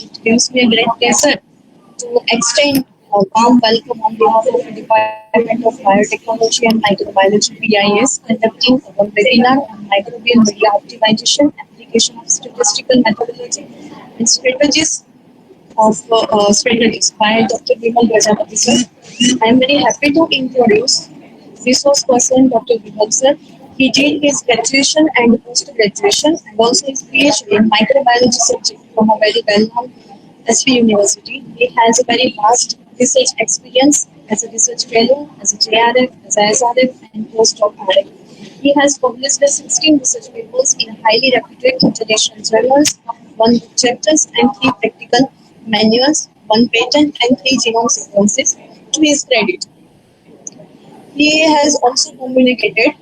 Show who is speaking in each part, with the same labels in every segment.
Speaker 1: It gives me a great pleasure to extend a warm welcome on behalf of the Department of Biotechnology and Microbiology (BIS) conducting a webinar on microbial media optimization, application of statistical methodology, and strategies by Dr. Vimal Prajapati sir. I am very happy to introduce resource person Dr. Vimal sir. He did his graduation and post-graduation and also his PhD in microbiology subject from a very well-known SV University. He has a very vast research experience as a research fellow, as a JRF, as a SRF, and postdoc RF. He has published 16 research papers in highly reputed international journals, one book chapters, and three practical manuals, one patent, and three genome sequences. To his credit, he has also communicated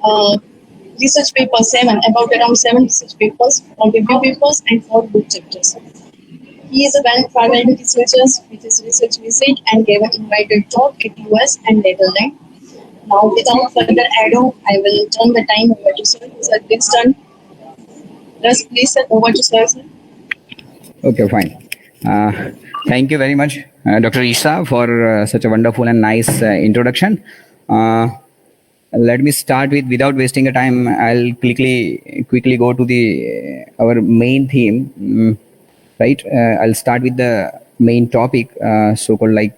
Speaker 1: uh, research paper seven, about around seven research papers, four review papers, and four book chapters. He is a well-traveled researcher with his research visit and gave an invited talk at US and Netherlands. Now, without further ado, I will turn the time over to Sir. Sir, please turn. Yes, please, sir, over to Sir.
Speaker 2: Okay, fine. Thank you very much, Dr. Isa, for such a wonderful and nice introduction. Let me start with, without wasting a time, I'll quickly go to the our main theme. Right, I'll start with the main topic, so-called I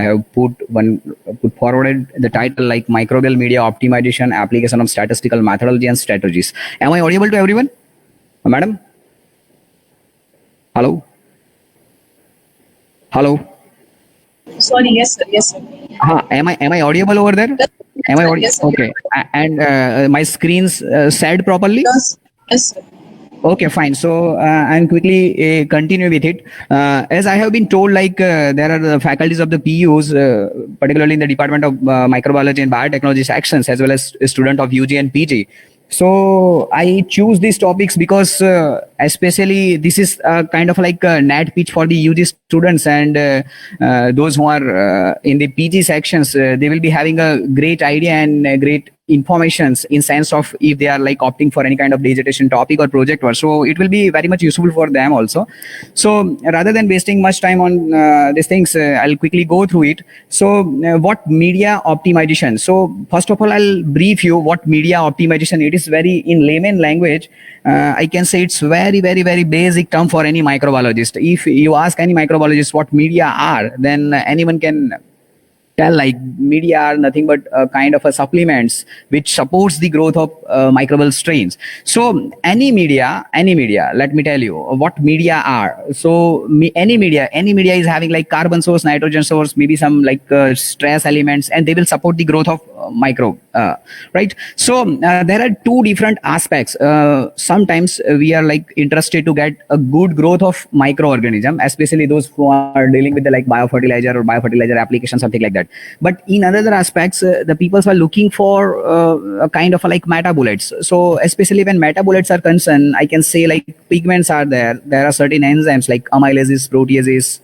Speaker 2: have put forwarded the title like microbial media optimization, application of statistical methodology and strategies. Am I audible to everyone, madam? Hello.
Speaker 1: Sorry, yes, sir. Yes, sir.
Speaker 2: Am I audible over there? Am I audible?
Speaker 1: Yes, sir.
Speaker 2: Okay. And my screen's set properly?
Speaker 1: Yes, sir.
Speaker 2: Okay, fine. So I'll quickly continue with it. As I have been told, there are the faculties of the PUs, particularly in the Department of Microbiology and Biotechnology sections, as well as a student of UG and PG. So I choose these topics because especially this is kind of like a net pitch for the UG students and those who are in the PG sections. They will be having a great idea and great informations in sense of if they are like opting for any kind of dissertation topic or project work. So it will be very much useful for them also. So rather than wasting much time on these things, I'll quickly go through it. So what media optimization? So first of all, I'll brief you what media optimization. It is very in layman language. I can say it's very basic term for any microbiologist. If you ask any microbiologist what media are, then anyone can tell like media are nothing but kind of a supplements which supports the growth of microbial strains. So any media, let me tell you what media are. So any media is having like carbon source, nitrogen source, maybe some like stress elements, and they will support the growth of microbe, right? So there are two different aspects. Sometimes we are like interested to get a good growth of microorganism, especially those who are dealing with the like biofertilizer application, something like that. But in other aspects, the people are looking for a kind of like metabolites. So especially when metabolites are concerned, I can say like pigments are there. There are certain enzymes like amylases, proteases,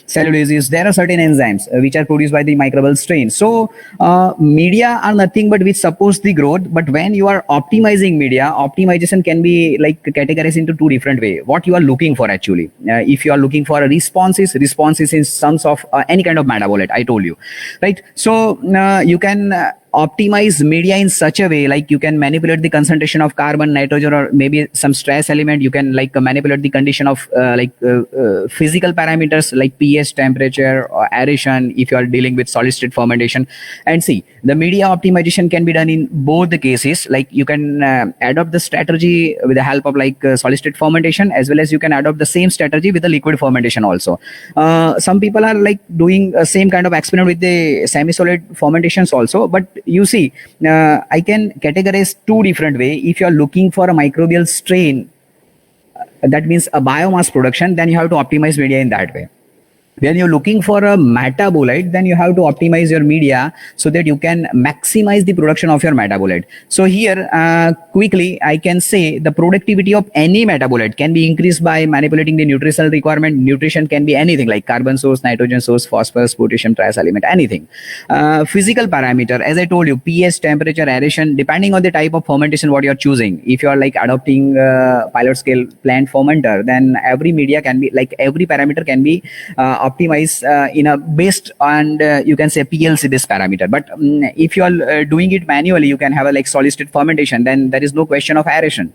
Speaker 2: cellulases. There are certain enzymes which are produced by the microbial strain. So media are nothing but which supports the growth. But when you are optimizing media, optimization can be like categorized into two different ways. What you are looking for actually, if you are looking for a responses in terms of any kind of metabolite, I told you, right? So you can optimize media in such a way like you can manipulate the concentration of carbon, nitrogen, or maybe some stress element. You can like manipulate the condition of physical parameters like pH, temperature, or aeration if you are dealing with solid state fermentation. And see, the media optimization can be done in both the cases. Like you can adopt the strategy with the help of like solid state fermentation, as well as you can adopt the same strategy with the liquid fermentation also. Some people are like doing same kind of experiment with the semi-solid fermentations also. But you see, I can categorize two different way. If you are looking for a microbial strain, that means a biomass production, then you have to optimize media in that way. when you're looking for a metabolite, then you have to optimize your media so that you can maximize the production of your metabolite. So here, quickly, I can say the productivity of any metabolite can be increased by manipulating the nutritional requirement. Nutrition can be anything like carbon source, nitrogen source, phosphorus, potassium, trace element, anything. Physical parameter, as I told you, pH, temperature, aeration, depending on the type of fermentation what you're choosing. If you're like adopting pilot scale plant fermenter, then every media can be like every parameter can be optimize in a based on you can say PLC based parameter. But if you are doing it manually, you can have a like solid state fermentation. Then there is no question of aeration.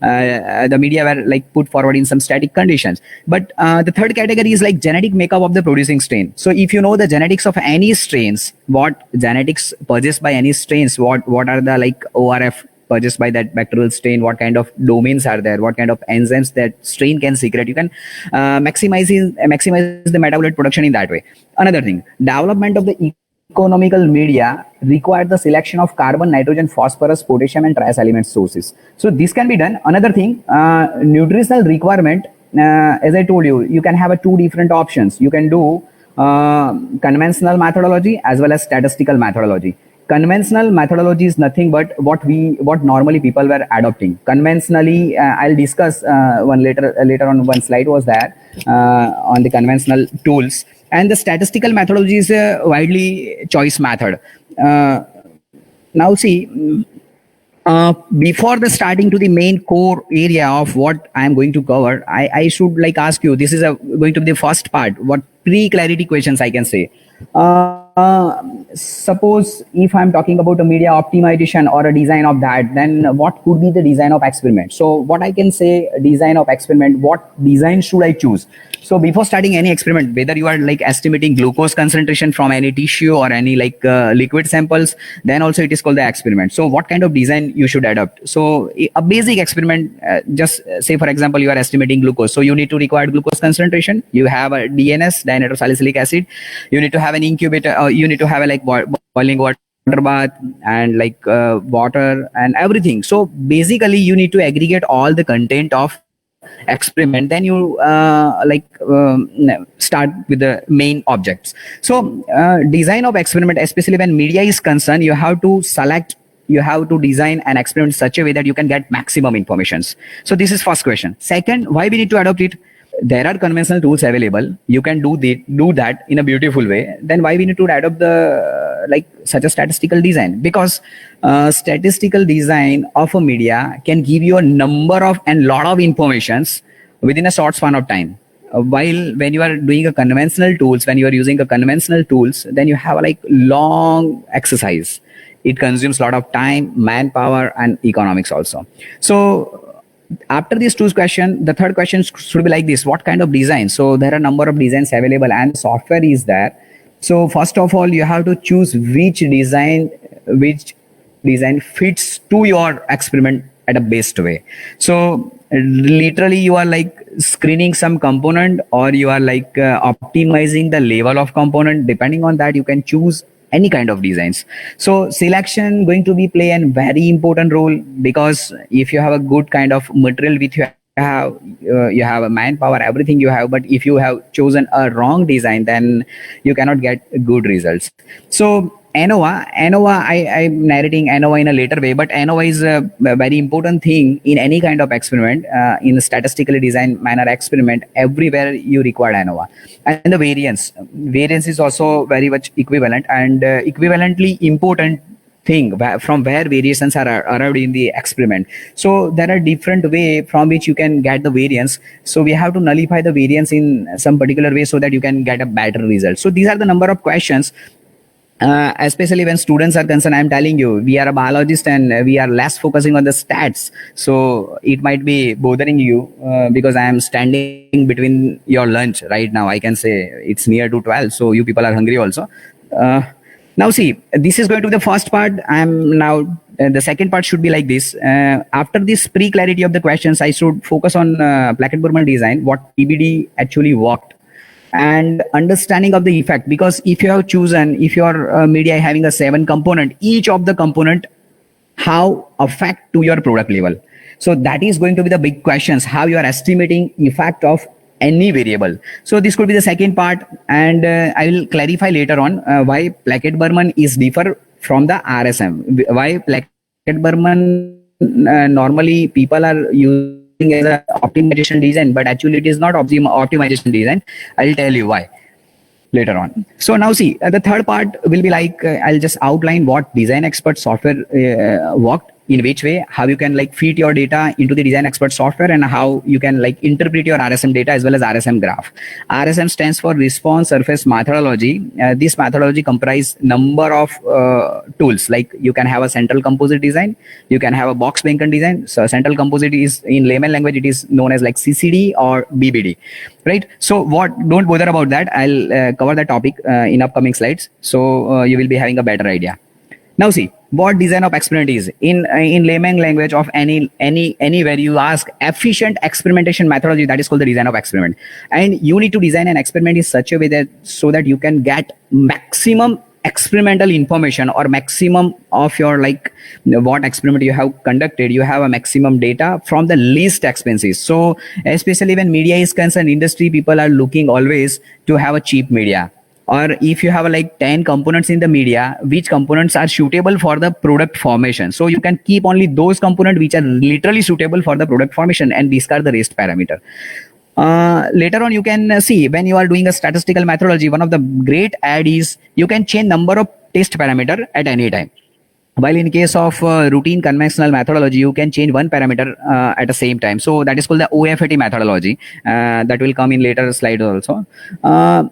Speaker 2: The media were like put forward in some static conditions. But the third category is like genetic makeup of the producing strain. So if you know the genetics of any strains, what genetics possessed by any strains, what are the like ORF purchased by that bacterial strain, what kind of domains are there, what kind of enzymes that strain can secrete. You can maximize the metabolite production in that way. Another thing, development of the economical media require the selection of carbon, nitrogen, phosphorus, potassium, and trace element sources. So this can be done. Another thing, nutritional requirement. As I told you, you can have two different options. You can do conventional methodology as well as statistical methodology. Conventional methodology is nothing but what normally people were adopting. Conventionally, I'll discuss later on one slide was there on the conventional tools, and the statistical methodology is a widely choice method. Now see, before the starting to the main core area of what I am going to cover, I should like ask you, this is going to be the first part, what pre-clarity questions I can say. Suppose if I'm talking about a media optimization or a design of that, then what could be the design of experiment? So what I can say, design of experiment, what design should I choose? So before starting any experiment, whether you are like estimating glucose concentration from any tissue or any like liquid samples, then also it is called the experiment. So what kind of design you should adopt? So a basic experiment, just say for example, you are estimating glucose. So you need to require glucose concentration. You have a DNS, dinitrosalicylic acid. You need to have an incubator. You need to have a like boiling water bath and like water and everything. So basically you need to aggregate all the content of experiment, then you start with the main objects. So design of experiment, especially when media is concerned, you have to design an experiment in such a way that you can get maximum informations. So this is first question. Second, why we need to adopt it? There are conventional tools available. You can do that in a beautiful way. Then why we need to adopt the like such a statistical design? Because statistical design of a media can give you a number of and lot of informations within a short span of time. While when you are doing a conventional tools, when you are using a conventional tools, then you have a like long exercise. It consumes a lot of time, manpower, and economics also. So after these two questions, the third question should be like this: what kind of design? So there are a number of designs available and software is there. So first of all, you have to choose which design fits to your experiment at a best way. So literally you are like screening some component, or you are like optimizing the level of component. Depending on that, you can choose any kind of designs. So selection going to be play a very important role, because if you have a good kind of material with you have a manpower, everything you have, but if you have chosen a wrong design, then you cannot get good results. So ANOVA, I'm narrating ANOVA in a later way, but ANOVA is a very important thing in any kind of experiment. In a statistically designed manner experiment, everywhere you require ANOVA. And the variance is also very much equivalent and equivalently important thing from where variations are arrived in the experiment. So there are different way from which you can get the variance. So we have to nullify the variance in some particular way so that you can get a better result. So these are the number of questions. Especially when students are concerned, I'm telling you, we are a biologist and we are less focusing on the stats. So it might be bothering you because I am standing between your lunch right now. I can say it's near to 12. So you people are hungry also. Now see, this is going to be the first part. The second part should be like this. After this pre-clarity of the questions, I should focus on Plackett-Burman design, what PBD actually worked, and understanding of the effect. Because if your media having a 7 component, each of the component how affect to your product level. So that is going to be the big questions, how you are estimating effect of any variable. So this could be the second part, and I will clarify later on why Plackett-Berman is differ from the RSM. Why Plackett-Berman normally people are using as a optimization design, but actually it is not optimization design. I'll tell you why later on. So now see, the third part will be like, I'll just outline what design expert software worked, in which way, how you can like feed your data into the design expert software, and how you can like interpret your RSM data as well as RSM graph. RSM stands for response surface methodology. This methodology comprise number of tools, like you can have a central composite design, you can have a box Bacon design. So central composite is, in layman language, it is known as like CCD or BBD, right? So don't bother about that. I'll cover that topic in upcoming slides, so you will be having a better idea. Now see what design of experiment is in layman language of anywhere you ask efficient experimentation methodology, that is called the design of experiment. And you need to design an experiment in such a way that so that you can get maximum experimental information, or maximum of your like what experiment you have conducted, you have a maximum data from the least expenses. So especially when media is concerned, industry people are looking always to have a cheap media. Or if you have like 10 components in the media, which components are suitable for the product formation, so you can keep only those components which are literally suitable for the product formation and discard the rest parameter. Later on you can see, when you are doing a statistical methodology, one of the great add is you can change number of test parameter at any time. While in case of routine conventional methodology, you can change one parameter at the same time. So that is called the OFAT methodology. That will come in later slide also.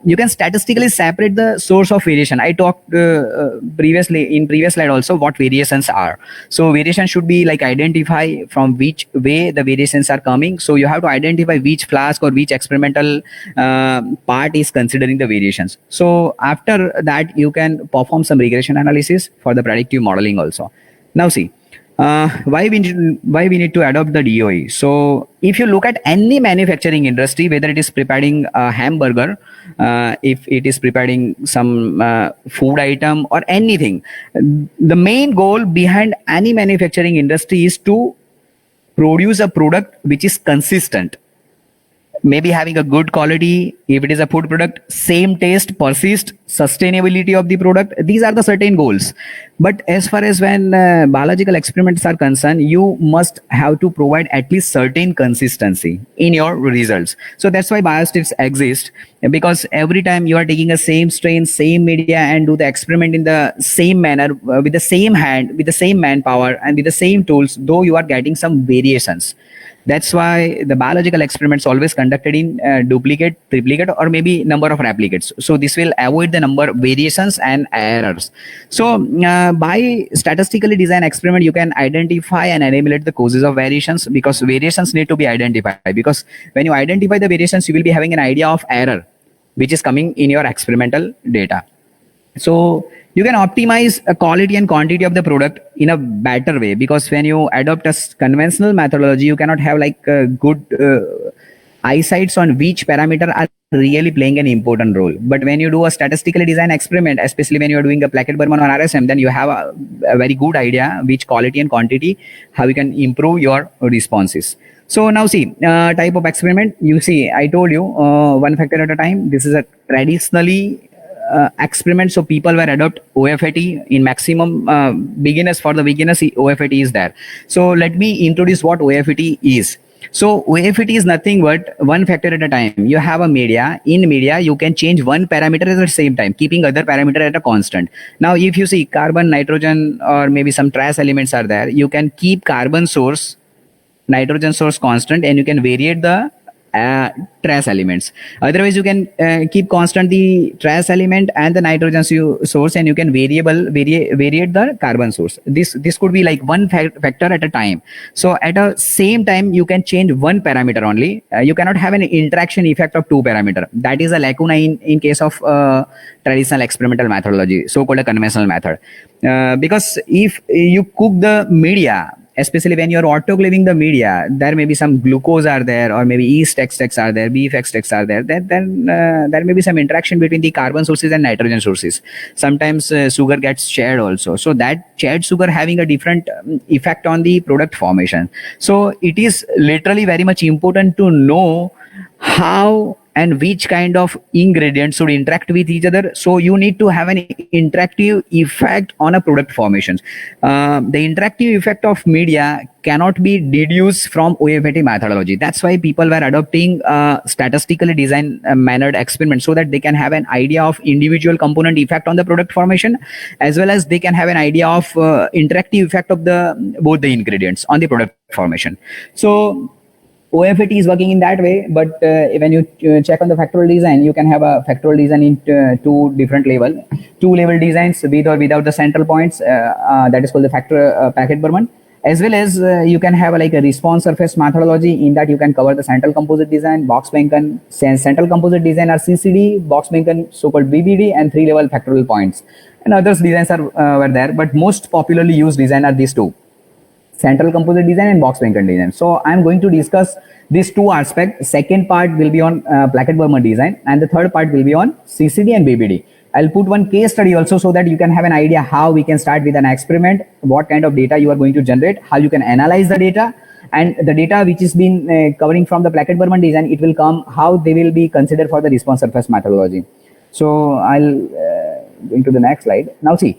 Speaker 2: You can statistically separate the source of variation. I talked previously in previous slide also what variations are. So variation should be like identify from which way the variations are coming. So you have to identify which flask or which experimental part is considering the variations. So after that, you can perform some regression analysis for the predictive modeling also. Now see, why we need to adopt the DOE. So if you look at any manufacturing industry, whether it is preparing a hamburger, if it is preparing some food item or anything, the main goal behind any manufacturing industry is to produce a product which is consistent, maybe having a good quality. If it is a food product, same taste, persist, sustainability of the product, these are the certain goals. But as far as when biological experiments are concerned, you must have to provide at least certain consistency in your results. So that's why biostats exist, because every time you are taking a same strain, same media, and do the experiment in the same manner, with the same hand, with the same manpower, and with the same tools, though you are getting some variations. That's why the biological experiments always conducted in duplicate, triplicate, or maybe number of replicates. So this will avoid the number variations and errors. So by statistically design experiment, you can identify and eliminate the causes of variations, because variations need to be identified. Because when you identify the variations, you will be having an idea of error which is coming in your experimental data. So you can optimize a quality and quantity of the product in a better way, because when you adopt a conventional methodology, you cannot have like good eyesights on which parameter are really playing an important role. But when you do a statistically designed experiment, especially when you are doing a Plackett-Berman or RSM, then you have a very good idea which quality and quantity, how you can improve your responses. So now see, type of experiment, you see, I told you one factor at a time. This is a traditionally experiment. So people were adopt OFAT in maximum beginners. For the beginners, OFAT is there. So let me introduce what OFAT is. So OFAT is nothing but one factor at a time. You have a media. In media, you can change one parameter at the same time, keeping other parameter at a constant. Now, if you see carbon, nitrogen, or maybe some trace elements are there, you can keep carbon source, nitrogen source constant, and you can variate the trace elements. Otherwise, you can keep constant the trace element and the nitrogen source, and you can variate the carbon source. This could be like one factor at a time. So at a same time, you can change one parameter only. You cannot have an interaction effect of two parameter. That is a lacuna in case of traditional experimental methodology, so-called a conventional method. Because if you cook the media, especially when you're autoclaving the media, there may be some glucose are there, or maybe yeast extracts are there, beef extracts are there. Then there may be some interaction between the carbon sources and nitrogen sources. Sometimes sugar gets shared also. So that shared sugar having a different effect on the product formation. So it is literally very much important to know how and which kind of ingredients should interact with each other. So you need to have an interactive effect on a product formations. The interactive effect of media cannot be deduced from OFAT methodology. That's why people were adopting statistically designed mannered experiments, so that they can have an idea of individual component effect on the product formation, as well as they can have an idea of interactive effect of the both the ingredients on the product formation. So OFAT is working in that way, but when you check on the factorial design, you can have a factorial design in two different two level designs with or without the central points. That is called the factor Plackett-Burman. As well as you can have like a response surface methodology, in that you can cover the central composite design, Box-Bacon, central composite design are CCD, Box-Bacon so-called BBD, and three level factorial points. And others designs are were there, but most popularly used design are these two: central composite design and Box-Bacon design. So I'm going to discuss these two aspects. Second part will be on Plackett-Burman design, and the third part will be on CCD and BBD. I'll put one case study also, so that you can have an idea how we can start with an experiment, what kind of data you are going to generate, how you can analyze the data, and the data which is been covering from the Plackett-Burman design, it will come how they will be considered for the response surface methodology. So I'll go into the next slide. Now see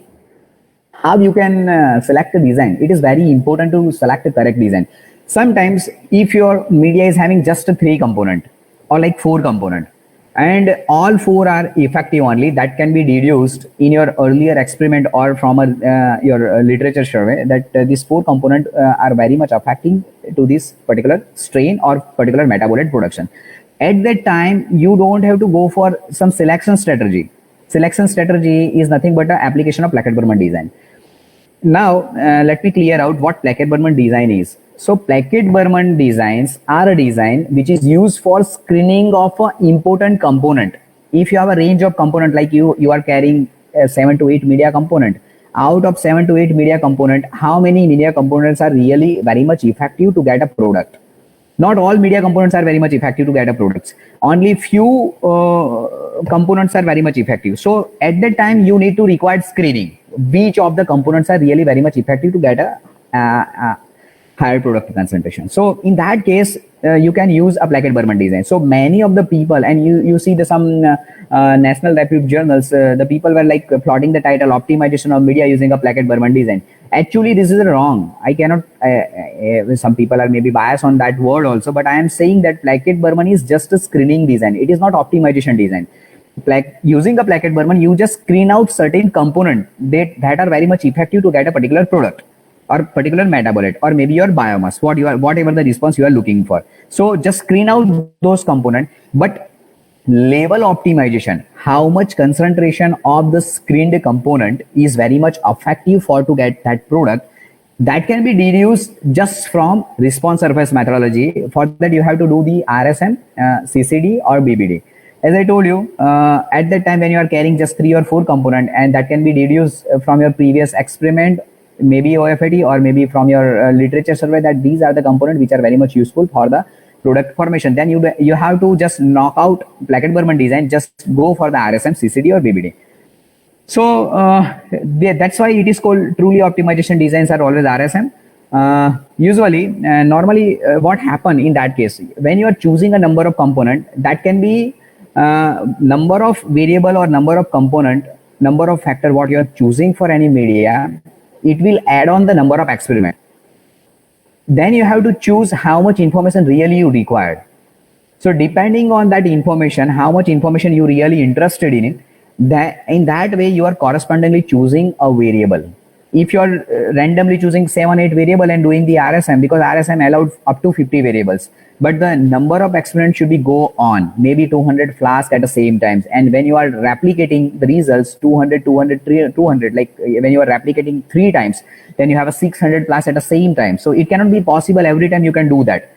Speaker 2: how you can select a design. It is very important to select the correct design. Sometimes if your media is having just a 3 component or like 4 component, and all 4 are effective only, that can be deduced in your earlier experiment or from your literature survey, that these 4 component are very much affecting to this particular strain or particular metabolite production. At that time, you don't have to go for some selection strategy. Selection strategy is nothing but an application of Plackett-Burman design. Now, let me clear out what Plackett-Burman design is. So, Plackett-Burman designs are a design which is used for screening of an important component. If you have a range of component, like you are carrying 7 to 8 media component, out of 7 to 8 media component, how many media components are really very much effective to get a product? Not all media components are very much effective to get a product. Only few components are very much effective. So at that time, you need to require screening. Which of the components are really very much effective to get a higher product concentration? So in that case, you can use a Plackett-Burman design. So many of the people, and you see some national repute journals, the people were like plotting the title optimization of media using a Plackett-Burman design. Actually, this is wrong. I cannot, some people are maybe biased on that word also, but I am saying that Plackett-Burman is just a screening design. It is not optimization design. Using a Plackett-Burman, you just screen out certain components that are very much effective to get a particular product or particular metabolite, or maybe your biomass, whatever the response you are looking for. So just screen out those components, but level optimization, how much concentration of the screened component is very much effective for to get that product, that can be deduced just from response surface methodology. For that, you have to do the RSM, CCD or BBD. As I told you, at that time when you are carrying just 3 or 4 component, and that can be deduced from your previous experiment, maybe OFAT, or maybe from your literature survey, that these are the components which are very much useful for the product formation. Then you have to just knock out Plackett-Burman design, just go for the RSM, CCD or BBD. So that's why it is called truly optimization designs are always RSM. Normally what happen in that case, when you are choosing a number of component, that can be number of variable or number of component, number of factor what you are choosing for any media, it will add on the number of experiment. Then you have to choose how much information really you required. So depending on that information, how much information you really interested in it, that in that way you are correspondingly choosing a variable. If you are randomly choosing 7-8 variable and doing the RSM, because RSM allowed up to 50 variables, but the number of experiments should be go on, maybe 200 flasks at the same time. And when you are replicating the results 200, 200, like when you are replicating 3 times, then you have a 600 flasks at the same time. So it cannot be possible every time you can do that.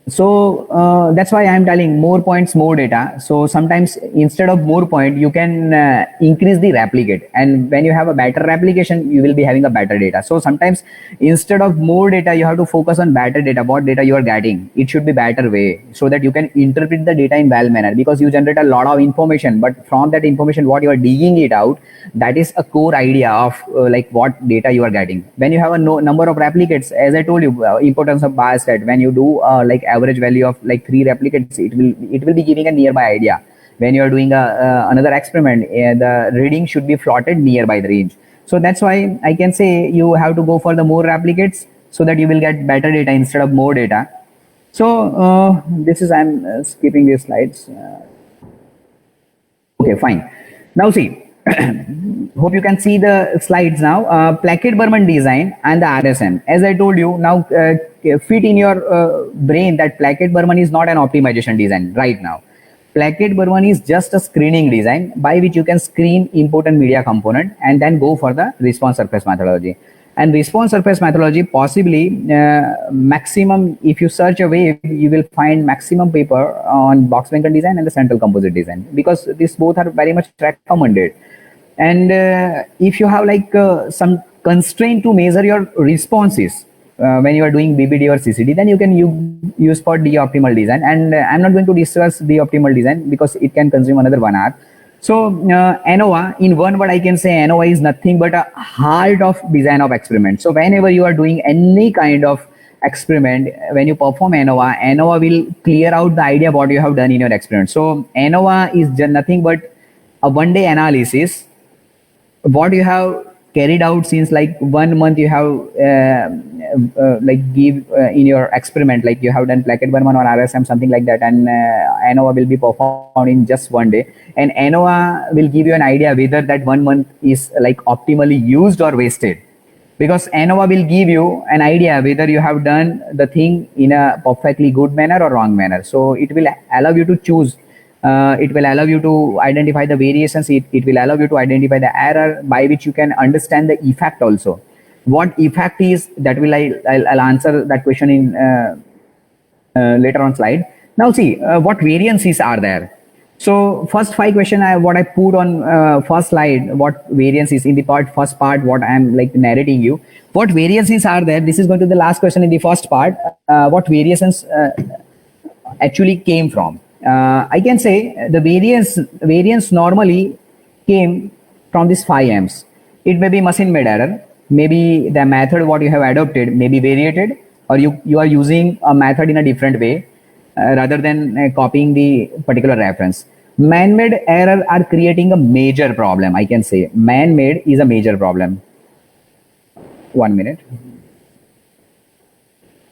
Speaker 2: So that's why I am telling more points, more data. So sometimes instead of more point, you can increase the replicate. And when you have a better replication, you will be having a better data. So sometimes instead of more data, you have to focus on better data, what data you are getting. It should be better way, so that you can interpret the data in well manner, because you generate a lot of information, but from that information, what you are digging it out, that is a core idea of like what data you are getting. When you have a number of replicates, as I told you, importance of bias stat, when you do like average value of like 3 replicates, it will be giving a nearby idea. When you are doing another experiment, the reading should be plotted nearby the range. So that's why I can say you have to go for the more replicates so that you will get better data instead of more data. So this is, I'm skipping these slides. Okay, fine. Now see, hope you can see the slides now. Plackett-Burman design and the RSM. As I told you, now fit in your brain that Plackett-Burman is not an optimization design right now. Plackett-Burman is just a screening design by which you can screen important media component and then go for the response surface methodology. And response surface methodology, possibly maximum, if you search a wave, you will find maximum paper on box blanket design and the central composite design, because these both are very much recommended. And if you have like some constraint to measure your responses when you are doing BBD or CCD, then you can use for de-optimal design. And I'm not going to discuss de-optimal design because it can consume another 1 hour. So ANOVA, in one word I can say ANOVA is nothing but a heart of design of experiment. So whenever you are doing any kind of experiment, when you perform ANOVA, ANOVA will clear out the idea what you have done in your experiment. So ANOVA is just nothing but a one-day analysis what you have carried out since like 1 month. You have like give in your experiment, like you have done Plackett-Burman or RSM, something like that, and ANOVA will be performed in just 1 day, and ANOVA will give you an idea whether that 1 month is like optimally used or wasted, because ANOVA will give you an idea whether you have done the thing in a perfectly good manner or wrong manner. So it will allow you to choose. It will allow you to identify the variations. It will allow you to identify the error, by which you can understand the effect also. What effect is, that will I'll answer that question in later on slide. Now see what variances are there. So first 5 question what I put on first slide, what variances in the first part, what I'm like narrating you, what variances are there. This is going to be the last question in the first part. What variations actually came from. I can say the variance normally came from these 5 M's. It may be machine made error, maybe the method what you have adopted may be variated, or you are using a method in a different way rather than copying the particular reference. Man-made error are creating a major problem. I can say man-made is a major problem. 1 minute.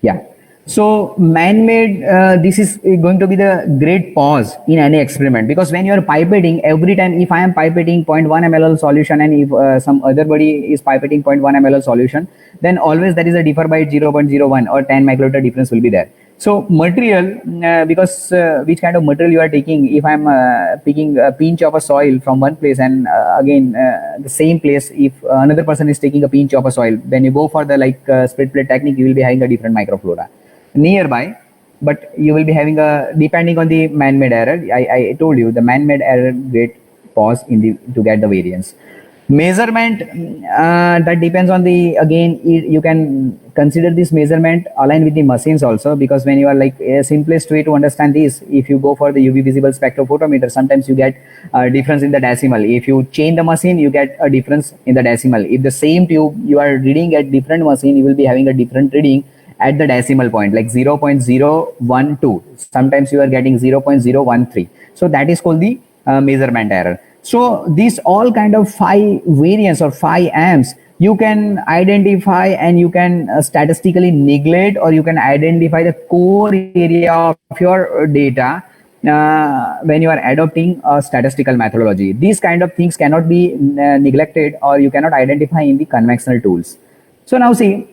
Speaker 2: Yeah. So man-made, this is going to be the great pause in any experiment, because when you are pipetting, every time if I am pipetting 0.1 ml solution and if some other body is pipetting 0.1 ml solution, then always there is a differ by 0.01 or 10 microliter difference will be there. So material, because which kind of material you are taking, if I'm picking a pinch of a soil from one place and again the same place, if another person is taking a pinch of a soil, when you go for the like split plate technique, you will be having a different microflora nearby, but you will be having a, depending on the man-made error. I told you the man-made error get pause in the to get the variance. Measurement, that depends on the, again you can consider this measurement aligned with the machines also, because when you are like a simplest way to understand this, if you go for the UV visible spectrophotometer, sometimes you get a difference in the decimal. If you change the machine, you get a difference in the decimal. If the same tube you are reading at different machine, you will be having a different reading at the decimal point, like 0.012. Sometimes you are getting 0.013. So that is called the measurement error. So these all kind of 5 variants or 5 amps you can identify, and you can statistically neglect, or you can identify the core area of your data when you are adopting a statistical methodology. These kind of things cannot be neglected, or you cannot identify in the conventional tools. So now see,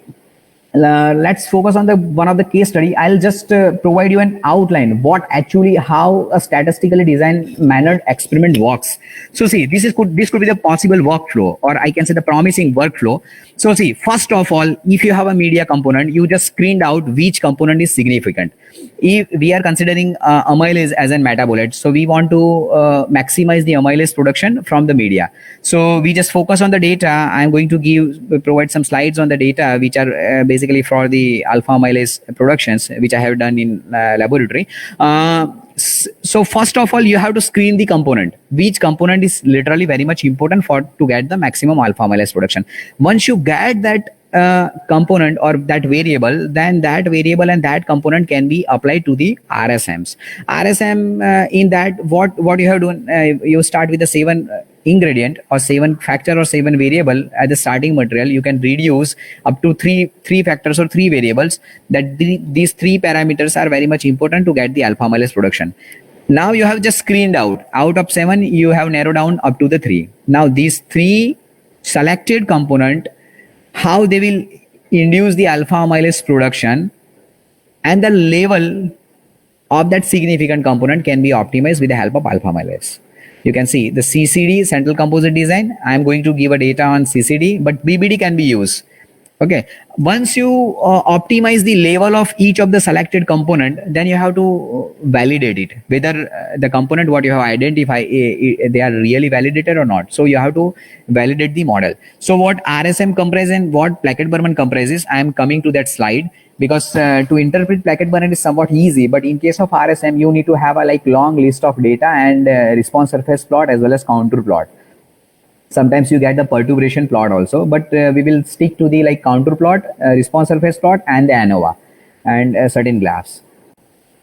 Speaker 2: let's focus on the one of the case study. I'll just provide you an outline what actually how a statistically designed mannered experiment works. So see, this could be the possible workflow, or I can say the promising workflow. So see, first of all, if you have a media component, you just screened out which component is significant. If we are considering amylase as a metabolite, so we want to maximize the amylase production from the media. So we just focus on the data. I'm going to provide some slides on the data which are basically for the alpha amylase productions, which I have done in laboratory. So first of all, you have to screen the component. Which component is literally very much important for to get the maximum alpha amylase production. Once you get that component or that variable, then that variable and that component can be applied to the RSMs. RSM in that what you have done, you start with the 7 ingredient or 7 factor or 7 variable as the starting material. You can reduce up to three factors or 3 variables. That these 3 parameters are very much important to get the alpha amylase production. Now you have just screened out of 7, you have narrowed down up to the 3. Now these 3 selected component, how they will induce the alpha amylase production, and the level of that significant component can be optimized with the help of alpha amylase. You can see the CCD, central composite design. I am going to give a data on CCD, but BBD can be used. Okay, once you optimize the level of each of the selected component, then you have to validate it, whether the component what you have identified, they are really validated or not. So you have to validate the model. So what RSM comprises and what Plackett-Burman comprises, I am coming to that slide, because to interpret Plackett-Burman is somewhat easy, but in case of RSM, you need to have a long list of data and response surface plot as well as contour plot. Sometimes you get the perturbation plot also, but we will stick to the contour plot, response surface plot, and the ANOVA and certain graphs.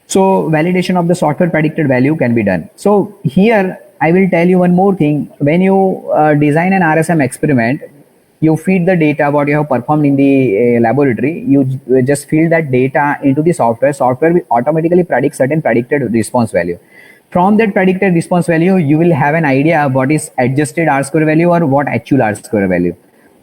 Speaker 2: So validation of the software predicted value can be done. So here I will tell you one more thing. When you design an RSM experiment, you feed the data what you have performed in the laboratory. You just feed that data into the software. Software will automatically predict certain predicted response value. From that predicted response value, you will have an idea of what is adjusted R square value or what actual R square value.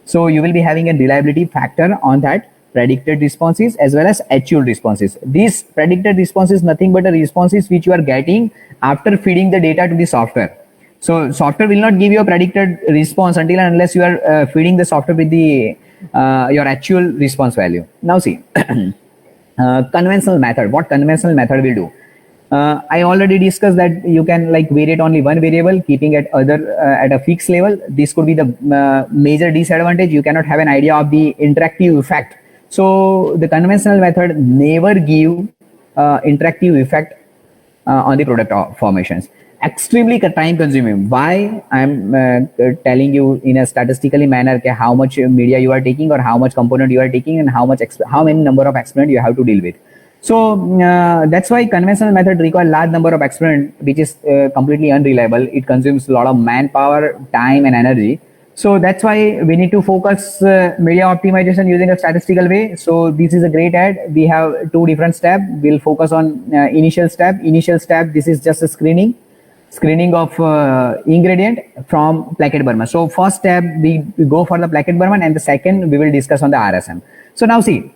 Speaker 2: So you will be having a reliability factor on that predicted responses as well as actual responses. These predicted responses nothing but the responses which you are getting after feeding the data to the software. So software will not give you a predicted response until and unless you are feeding the software with the your actual response value. Now see, conventional method. What conventional method will do? I already discussed that you can variate only one variable, keeping it other at a fixed level. This could be the major disadvantage. You cannot have an idea of the interactive effect. So the conventional method never give interactive effect on the product formations. Extremely time consuming. Why I'm telling you in a statistically manner how much media you are taking or how much component you are taking and how many number of experiments you have to deal with. So that's why conventional method require large number of experiments, which is completely unreliable. It consumes a lot of manpower, time, and energy. So that's why we need to focus media optimization using a statistical way. So this is a great ad. We have 2 different steps. We'll focus on initial step. Initial step. This is just a screening of ingredient from Plackett-Burman. So first step we go for the Plackett-Burman, and the second we will discuss on the RSM. So now see,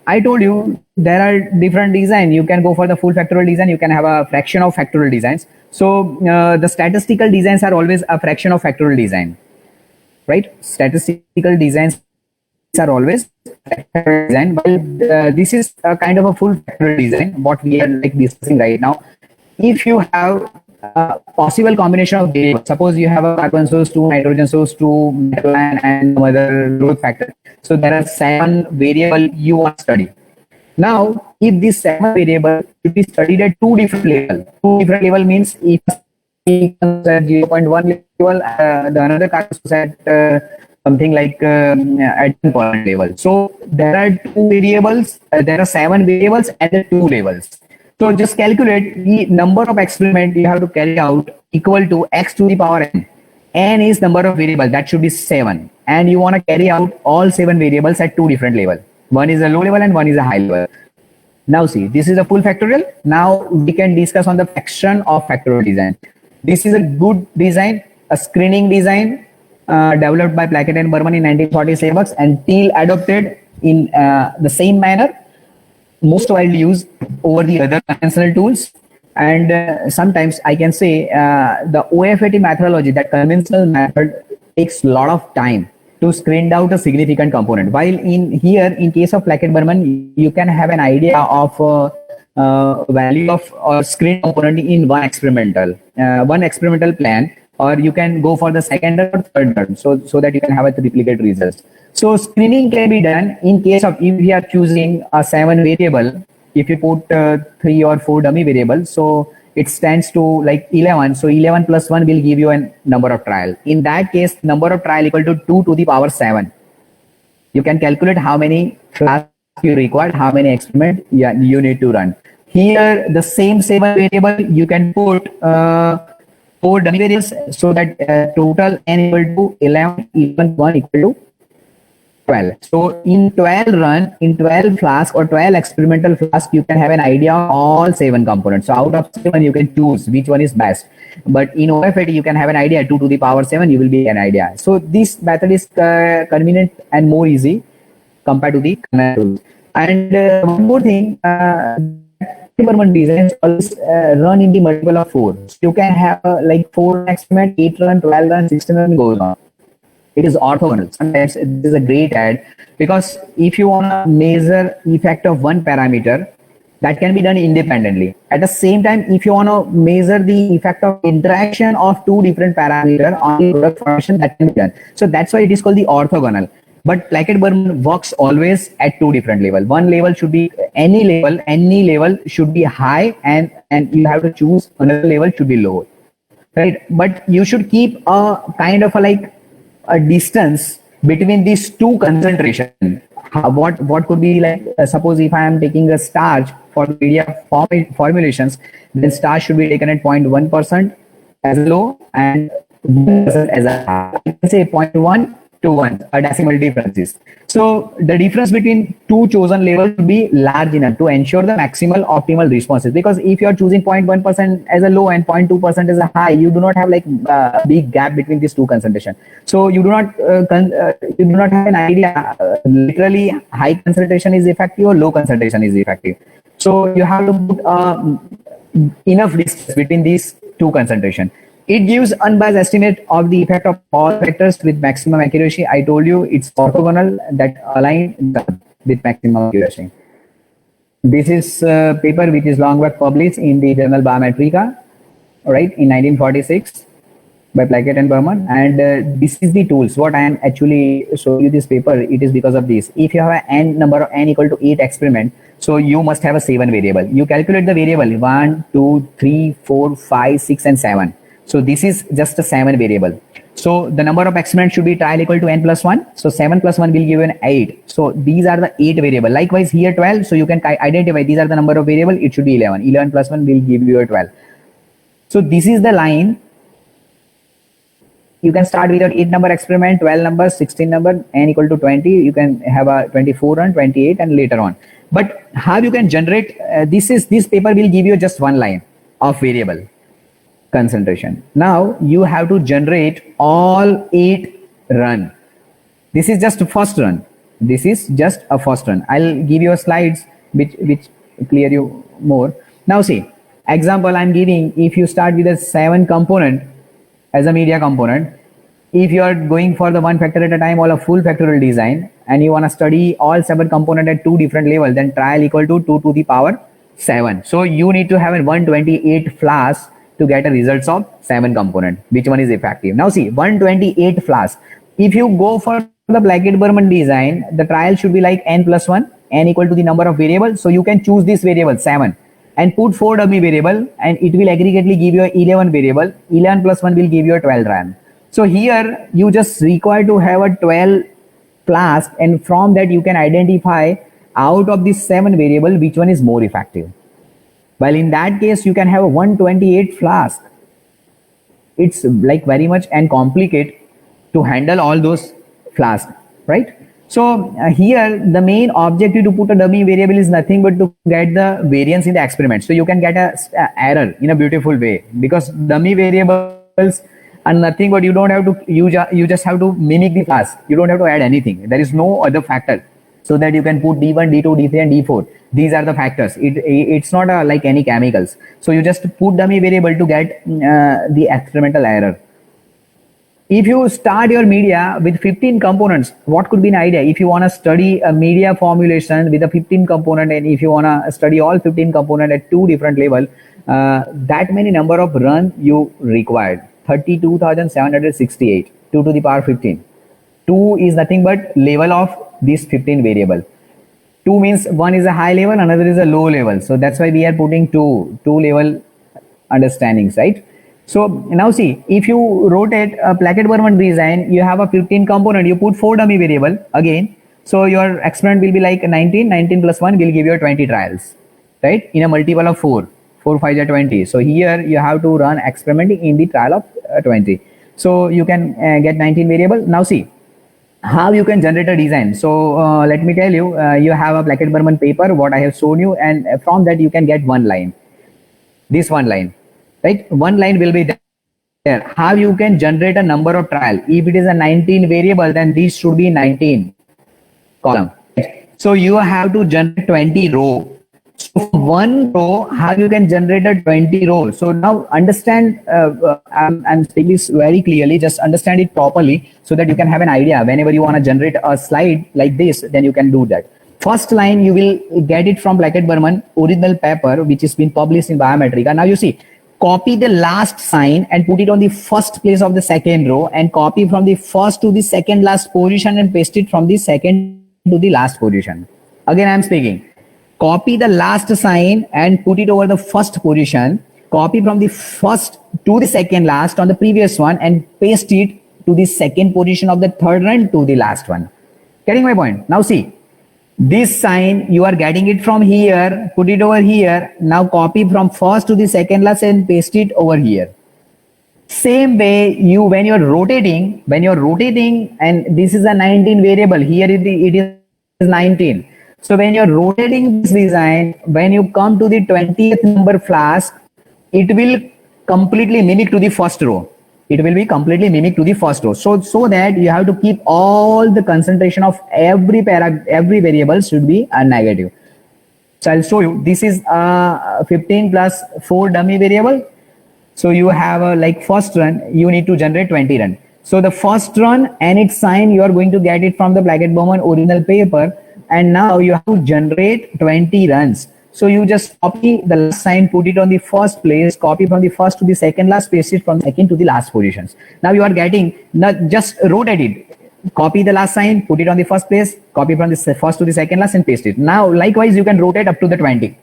Speaker 2: I told you there are different design. You can go for the full factorial design. You can have a fraction of factorial designs. So the statistical designs are always a fraction of factorial design, right? Statistical designs are always factorial design, but this is a kind of a full factorial design. What we are discussing right now. If you have a possible combination of variables, suppose you have a carbon source, 2 nitrogen source, 2 metal ion, and some other growth factor. So there are 7 variables you want to study. Now, if these 7 variables should be studied at 2 different levels. 2 different level means if at 0.1 level, the another carbon source at something like at 1 level. So there are 2 variables. There are 7 variables at the 2 levels. So just calculate the number of experiments you have to carry out equal to x to the power n. N is number of variables, that should be 7. And you want to carry out all 7 variables at 2 different levels. One is a low level and one is a high level. Now see, this is a full factorial. Now we can discuss on the fraction of factorial design. This is a good design, a screening design developed by Plackett and Burman in 1947 and till adopted in the same manner. Most widely used over the other conventional tools, and sometimes I can say the OFAT methodology, that conventional method, takes a lot of time to screen out a significant component. While in case of Plackett-Burman, you can have an idea of value of screen component in one experimental plan, or you can go for the second or third run, so that you can have a triplicate results. So screening can be done in case of if we are choosing a 7 variable. If you put 3 or 4 dummy variables, so it stands to 11. So 11 plus 1 will give you a number of trial. In that case, number of trial equal to 2 to the power 7. You can calculate how many flasks you require, how many experiment you need to run. Here, the same 7 variable, you can put 4 dummy variables so that total n equal to 11, even 1 equal to 12. So in 12 run, in 12 flask or 12 experimental flask, you can have an idea of all 7 components. So out of 7, you can choose which one is best. But in OFAT, you can have an idea 2 to the power 7, you will be an idea. So this method is convenient and more easy compared to the Kannan rules. And one more thing, Berman designs always run in the multiple of 4. So you can have like 4 experiment, 8 run, 12 run, 16 run goes on. It is orthogonal. Sometimes it is a great add because if you want to measure effect of one parameter, that can be done independently. At the same time, if you want to measure the effect of interaction of 2 different parameters on the product formation, that can be done. So that's why it is called the orthogonal. But Plackett-Berman works always at 2 different levels. One level should be any level should be high, and you have to choose another level should be low, right? But you should keep a kind of a distance between these 2 concentration. What could be like, suppose if I am taking a starch for media formulations, then starch should be taken at 0.1% as a low and 1% as a high. You can say 0.1 to 1, a decimal differences. So the difference between 2 chosen levels will be large enough to ensure the maximal optimal responses. Because if you are choosing 0.1% as a low and 0.2% as a high, you do not have like big gap between these 2 concentration. So you do not have an idea literally high concentration is effective or low concentration is effective. So you have to put enough distance between these 2 concentration. It gives unbiased estimate of the effect of all factors with maximum accuracy. I told you it's orthogonal that align with maximum accuracy. This is a paper which is long back published in the journal Biometrica, right, in 1946 by Plackett and Berman. And this is the tools. What I am actually showing you this paper, it is because of this. If you have an number of n equal to 8 experiment, so you must have a 7 variable. You calculate the variable 1, 2, 3, 4, 5, 6, and 7. So this is just a 7 variable. So the number of experiments should be trial equal to n plus 1. So 7 plus 1 will give you an 8. So these are the 8 variable. Likewise here 12. So you can identify these are the number of variable. It should be 11. 11 plus 1 will give you a 12. So this is the line. You can start with an 8 number experiment, 12 numbers, 16 number, n equal to 20. You can have a 24 and 28 and later on. But how you can generate this paper will give you just one line of variable concentration. Now you have to generate all 8 run. This is just first run. This is just a first run. I'll give you a slides which clear you more. Now see, example I'm giving, if you start with a 7 component as a media component, if you are going for the 1 factor at a time or a full factorial design and you want to study all 7 component at 2 different levels, then trial equal to 2 to the power 7. So you need to have a 128 flask to get a results of 7 component. Which one is effective? Now see, 128 flask. If you go for the Plackett-Berman design, the trial should be like n plus 1, n equal to the number of variables. So you can choose this variable 7 and put 4 dummy variable and it will aggregately give you a 11 variable. 11 plus 1 will give you a 12 RAM. So here you just require to have a 12 flask, and from that you can identify out of this 7 variable which one is more effective. While in that case, you can have a 128 flask. It's like very much and complicated to handle all those flasks, right? So here, the main objective to put a dummy variable is nothing but to get the variance in the experiment. So you can get a error in a beautiful way because dummy variables are nothing but you don't have to, you just have to mimic the flask. You don't have to add anything. There is no other factor. So that you can put D1, D2, D3 and D4. These are the factors. It's not like any chemicals. So you just put dummy variable to get the experimental error. If you start your media with 15 components, what could be an idea? If you want to study a media formulation with a 15 component and if you want to study all 15 component at 2 different level, that many number of run you required. 32,768, 2 to the power 15. 2 is nothing but level of this 15 variable. 2 means one is a high level, another is a low level. So that's why we are putting two level understandings, right? So now see, if you rotate a Plackett-Berman design, you have a 15 component, you put 4 dummy variable. Again, So your experiment will be like 19, 19 plus 1 will give you 20 trials, right? In a multiple of 4, 4 5 are 20. So here you have to run experiment in the trial of 20. So you can get 19 variable. Now see how you can generate a design. So let me tell you, you have a Blackett-Berman paper, what I have shown you, and from that you can get one line. This one line, right? One line will be there. How you can generate a number of trial? If it is a 19 variable, then this should be 19 column. So you have to generate 20 row. So from one row, how you can generate a 20 row? So now understand, I'm saying this very clearly, just understand it properly so that you can have an idea. Whenever you want to generate a slide like this, then you can do that. First line, you will get it from Blackett-Berman original paper, which has been published in Biometrica. Now you see, copy the last sign and put it on the first place of the second row, and copy from the first to the second last position and paste it from the second to the last position. Again, I'm speaking. Copy the last sign and put it over the first position. Copy from the first to the second last on the previous one and paste it to the second position of the third run to the last one. Getting my point? Now see, this sign you are getting it from here, put it over here. Now copy from first to the second last and paste it over here. Same way, when you're rotating, and this is a 19 variable, here it is 19. So when you're rotating this design, when you come to the 20th number flask, it will completely mimic to the first row. It will be completely mimic to the first row. So that you have to keep all the concentration of every variable should be a negative. So I'll show you. This is 15 plus 4 dummy variable. So you have a like first run, you need to generate 20 run. So the first run and its sign, you are going to get it from the Blackett-Berman original paper. And now you have to generate 20 runs. So you just copy the last sign, put it on the first place, copy from the first to the second last, paste it from second to the last positions. Now you are getting, not just rotate it. Copy the last sign, put it on the first place, copy from the first to the second last and paste it. Now likewise, you can rotate up to the 20.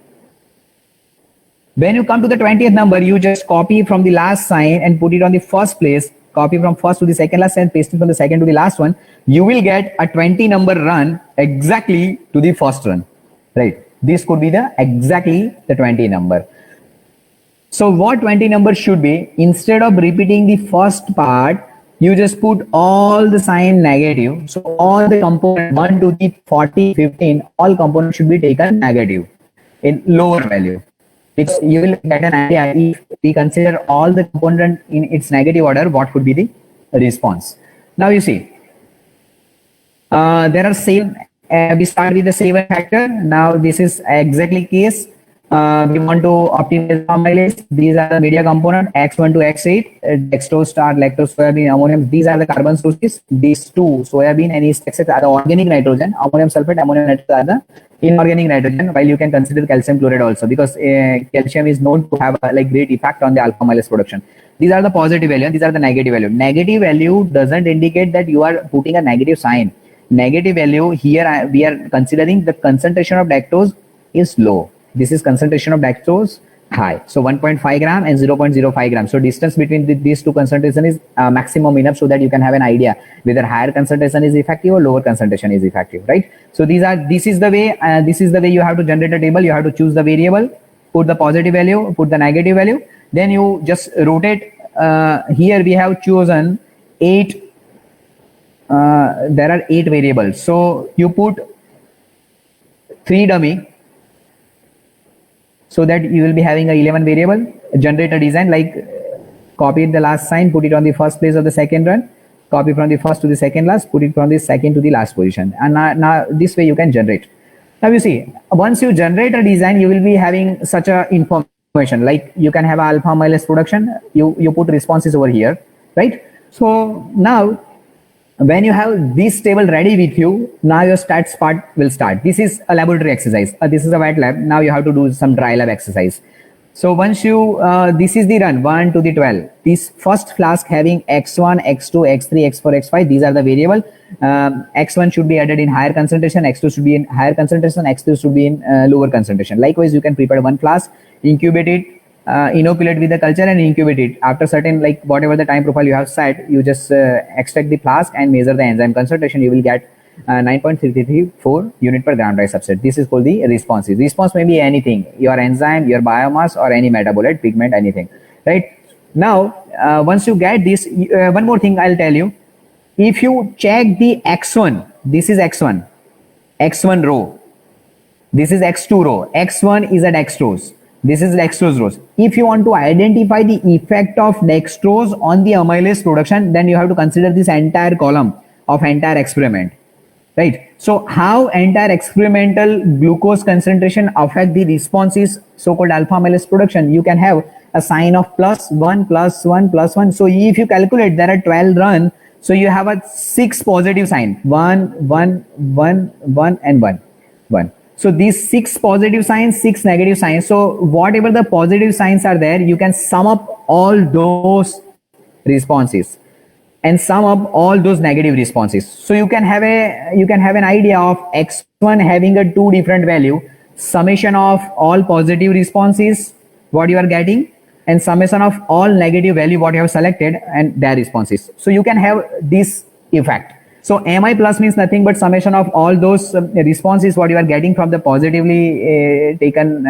Speaker 2: When you come to the 20th number, you just copy from the last sign and put it on the first place, copy from first to the second last and paste it from the second to the last one. You will get a 20 number run exactly to the first run, right? This could be exactly the 20 number. So what 20 number should be, instead of repeating the first part, you just put all the sign negative. So all the component 1 to the 40, 15, all components should be taken negative in lower value. Because you will get an idea if we consider all the component in its negative order, what would be the response. Now you see, there are same, we start with the save factor. Now this is exactly case. We want to optimize amylase. These are the media component X1 to X8, dextrose, starch, lactose, soybean, ammonium. These are the carbon sources. These two, soybean and yeast extract, are the organic nitrogen. Ammonium sulfate, ammonium nitrate are the inorganic nitrogen. While you can consider calcium chloride also, because calcium is known to have a great effect on the alpha amylase production. These are the positive value and these are the negative value. Negative value doesn't indicate that you are putting a negative sign. Negative value here, we are considering the concentration of dextrose is low. This is concentration of dextrose high. So 1.5 gram and 0.05 gram. So distance between these two concentration is maximum enough so that you can have an idea whether higher concentration is effective or lower concentration is effective, right? So this is the way you have to generate a table. You have to choose the variable, put the positive value, put the negative value. Then you just rotate. Here we have chosen 8. There are 8 variables. So you put 3 dummy, so that you will be having a 11 variable. Generate a design like copy the last sign, put it on the first place of the second run, copy from the first to the second last, put it from the second to the last position. And now this way you can generate. Now you see, once you generate a design, you will be having such a information, like you can have alpha amylase production. You put responses over here, right? So now when you have this table ready with you, now your stats part will start. This is a laboratory exercise. This is a wet lab. Now you have to do some dry lab exercise. So once you, this is the run 1 to the 12. This first flask having X1, X2, X3, X4, X5. These are the variable. X1 should be added in higher concentration. X2 should be in higher concentration. X3 should be in lower concentration. Likewise, you can prepare one flask, incubate it, inoculate with the culture and incubate it. After certain, whatever the time profile you have set, you just extract the flask and measure the enzyme concentration. You will get 9.3334 unit per gram dry substrate. This is called the responses. Response may be anything, your enzyme, your biomass, or any metabolite, pigment, anything, right? Now, once you get this, one more thing I'll tell you. If you check the X1, this is X1, X1 row, this is X2 row, X1 is at dextrose, this is dextrose rows. If you want to identify the effect of dextrose on the amylase production, then you have to consider this entire column of entire experiment, right? So how entire experimental glucose concentration affect the responses, so-called alpha amylase production, you can have a sign of +1, +1, +1. So if you calculate, there are 12 run, so you have a 6 positive sign, 1, 1, 1, 1, and 1, 1. So these 6 positive signs, 6 negative signs. So whatever the positive signs are there, you can sum up all those responses and sum up all those negative responses. So you can have an idea of X1 having a 2 different value, summation of all positive responses, what you are getting, and summation of all negative value, what you have selected, and their responses. So you can have this effect. So Mi plus means nothing but summation of all those responses what you are getting from the positively taken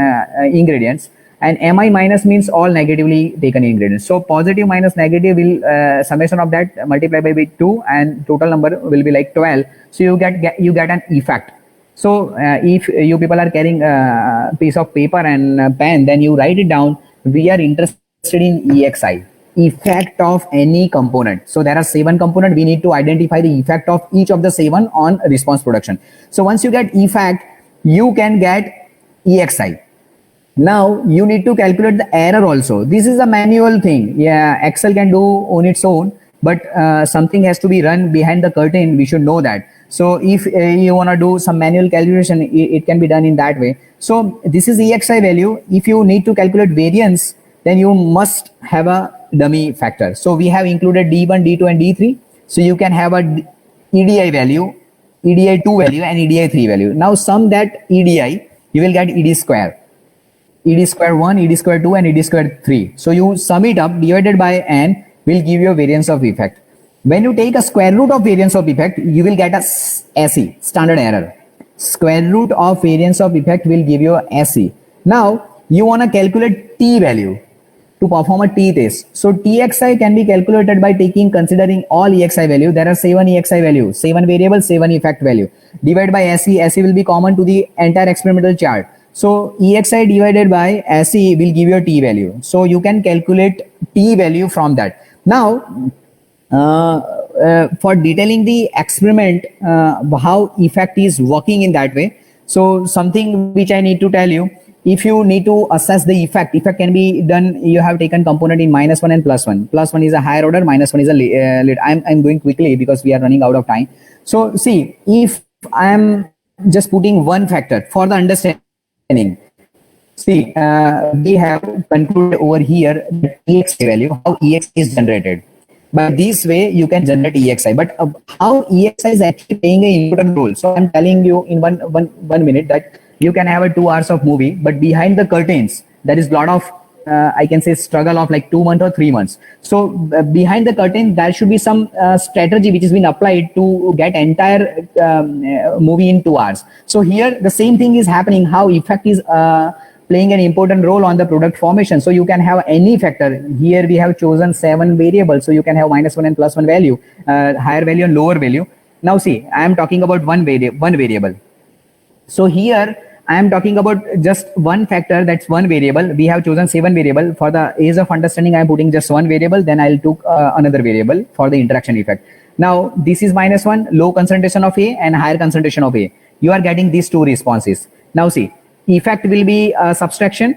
Speaker 2: ingredients, and Mi minus means all negatively taken ingredients. So positive minus negative will summation of that multiply by 2, and total number will be like 12. So you get an effect. So if you people are carrying a piece of paper and a pen, then you write it down. We are interested in EXI, effect of any component. So there are 7 components. We need to identify the effect of each of the 7 on response production. So once you get effect, you can get EXI. Now you need to calculate the error also. This is a manual thing. Yeah, Excel can do on its own, but something has to be run behind the curtain. We should know that. So if you want to do some manual calculation, it can be done in that way. So this is EXI value. If you need to calculate variance, then you must have a dummy factor. So we have included D1, D2, and D3. So you can have a EDI value, EDI2 value, and EDI3 value. Now sum that EDI, you will get ED square. ED square 1, ED square 2, and ED square 3. So you sum it up, divided by n, will give you a variance of effect. When you take a square root of variance of effect, you will get a SE, standard error. Square root of variance of effect will give you a SE. Now you want to calculate T value to perform a T test. So TXI can be calculated by considering all EXI value. There are 7 EXI values, 7 variables, 7 effect value. Divide by SE. SE will be common to the entire experimental chart. So EXI divided by SE will give you a T value. So you can calculate T value from that. Now, for detailing the experiment, how effect is working in that way. So something which I need to tell you, if you need to assess the effect can be done. You have taken component in -1 and +1. +1 is a higher order, -1 is a late. I'm going quickly because we are running out of time. So see, if I am just putting one factor for the understanding, see, we have concluded over here the EXI value, how EXI is generated. By this way, you can generate EXI. But how EXI is actually playing an important role. So I'm telling you in one minute that you can have a 2 hours of movie, but behind the curtains, there is a lot of, I can say, struggle of like 2 months or 3 months. So behind the curtain, there should be some strategy which has been applied to get entire movie in 2 hours. So here, the same thing is happening, how effect is playing an important role on the product formation. So you can have any factor. Here we have chosen 7 variables. So you can have -1 and +1 value, higher value and lower value. Now see, I am talking about one variable. So here I am talking about just one factor, that's one variable. We have chosen 7 variable. For the ease of understanding, I am putting just one variable, then I'll took another variable for the interaction effect. Now this is -1, low concentration of A and higher concentration of A. You are getting these 2 responses. Now see, effect will be subtraction.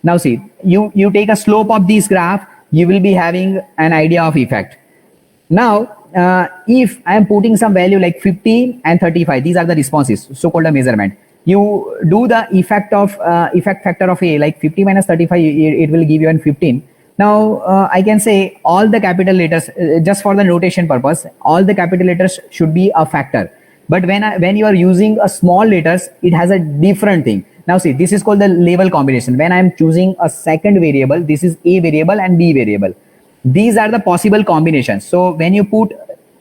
Speaker 2: Now see, you take a slope of this graph, you will be having an idea of effect. Now if I am putting some value like 50 and 35, these are the responses, so called a measurement. You do the effect factor of A, like 50 minus 35, it will give you an 15. Now I can say all the capital letters, just for the notation purpose, all the capital letters should be a factor. But when you are using a small letters, it has a different thing. Now see, this is called the label combination. When I am choosing a second variable, this is A variable and B variable. These are the possible combinations. So when you put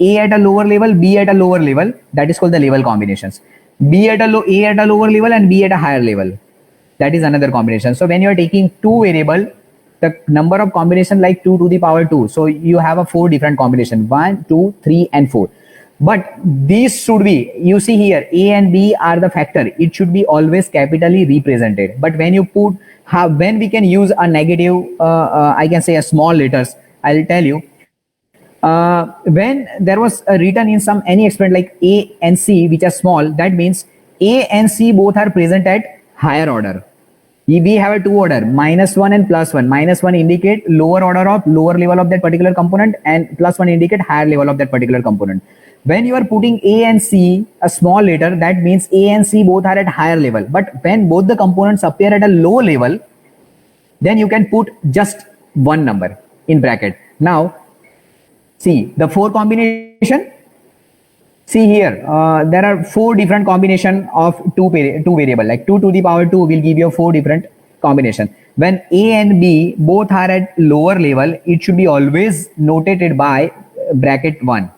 Speaker 2: A at a lower level, B at a lower level. That is called the level combinations. A at a lower level and B at a higher level. That is another combination. So when you are taking two variable, the number of combination like 2 to the power 2. So you have a 4 different combination, 1, 2, 3 and 4. But these should be, you see here, A and B are the factor. It should be always capitally represented. But when you put, when we can use a negative, I can say a small letters, I'll tell you. When there was a written in some any experiment like A and C, which are small, that means A and C both are present at higher order. We have a two order, -1 and +1. -1 indicate lower order of lower level of that particular component, and +1 indicate higher level of that particular component. When you are putting A and C, a small letter, that means A and C both are at higher level. But when both the components appear at a low level, then you can put just one number in bracket. Now, see the 4 combination. See here, there are 4 different combination of two variable. Like 2 to the power 2 will give you 4 different combination. When A and B both are at lower level, it should be always notated by bracket 1.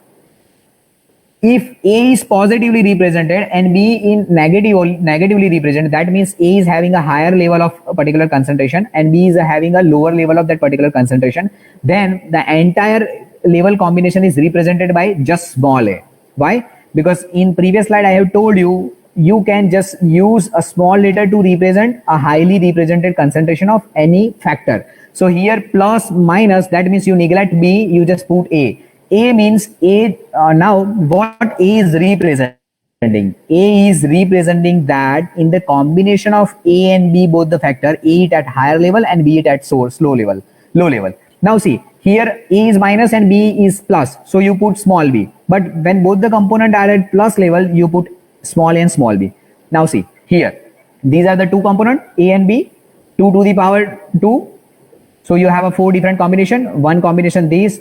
Speaker 2: If A is positively represented and B in negatively represented, that means A is having a higher level of a particular concentration and B is having a lower level of that particular concentration. Then the entire level combination is represented by just small a. Why? Because in previous slide I have told you, you can just use a small letter to represent a highly represented concentration of any factor. So here plus minus, that means you neglect B, you just put A. A means A. Now what A is representing? A is representing that in the combination of A and B, both the factor, A it at higher level and B it at low level. Now see, here A is minus and B is plus, so you put small b. But when both the component are at plus level, you put small a and small b. Now see here, these are the two component A and B, 2 to the power 2. So you have a 4 different combination, one combination these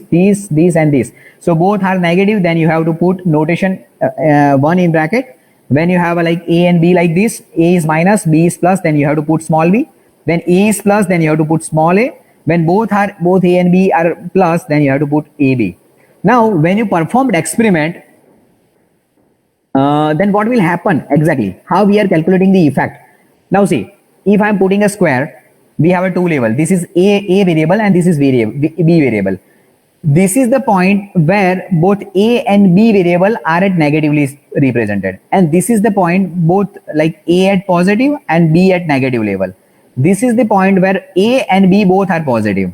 Speaker 2: and these. So both are negative, then you have to put notation 1 in bracket. When you have a like A and B like this, A is minus, B is plus, then you have to put small b. When A is plus, then you have to put small a. When both A and B are plus, then you have to put AB. Now when you performed experiment, then what will happen exactly? How we are calculating the effect? Now see, if I am putting a square, we have a 2 level. This is A variable and this is B variable. This is the point where both A and B variable are at negatively represented, and this is the point both like A at positive and B at negative level. This is the point where A and B both are positive,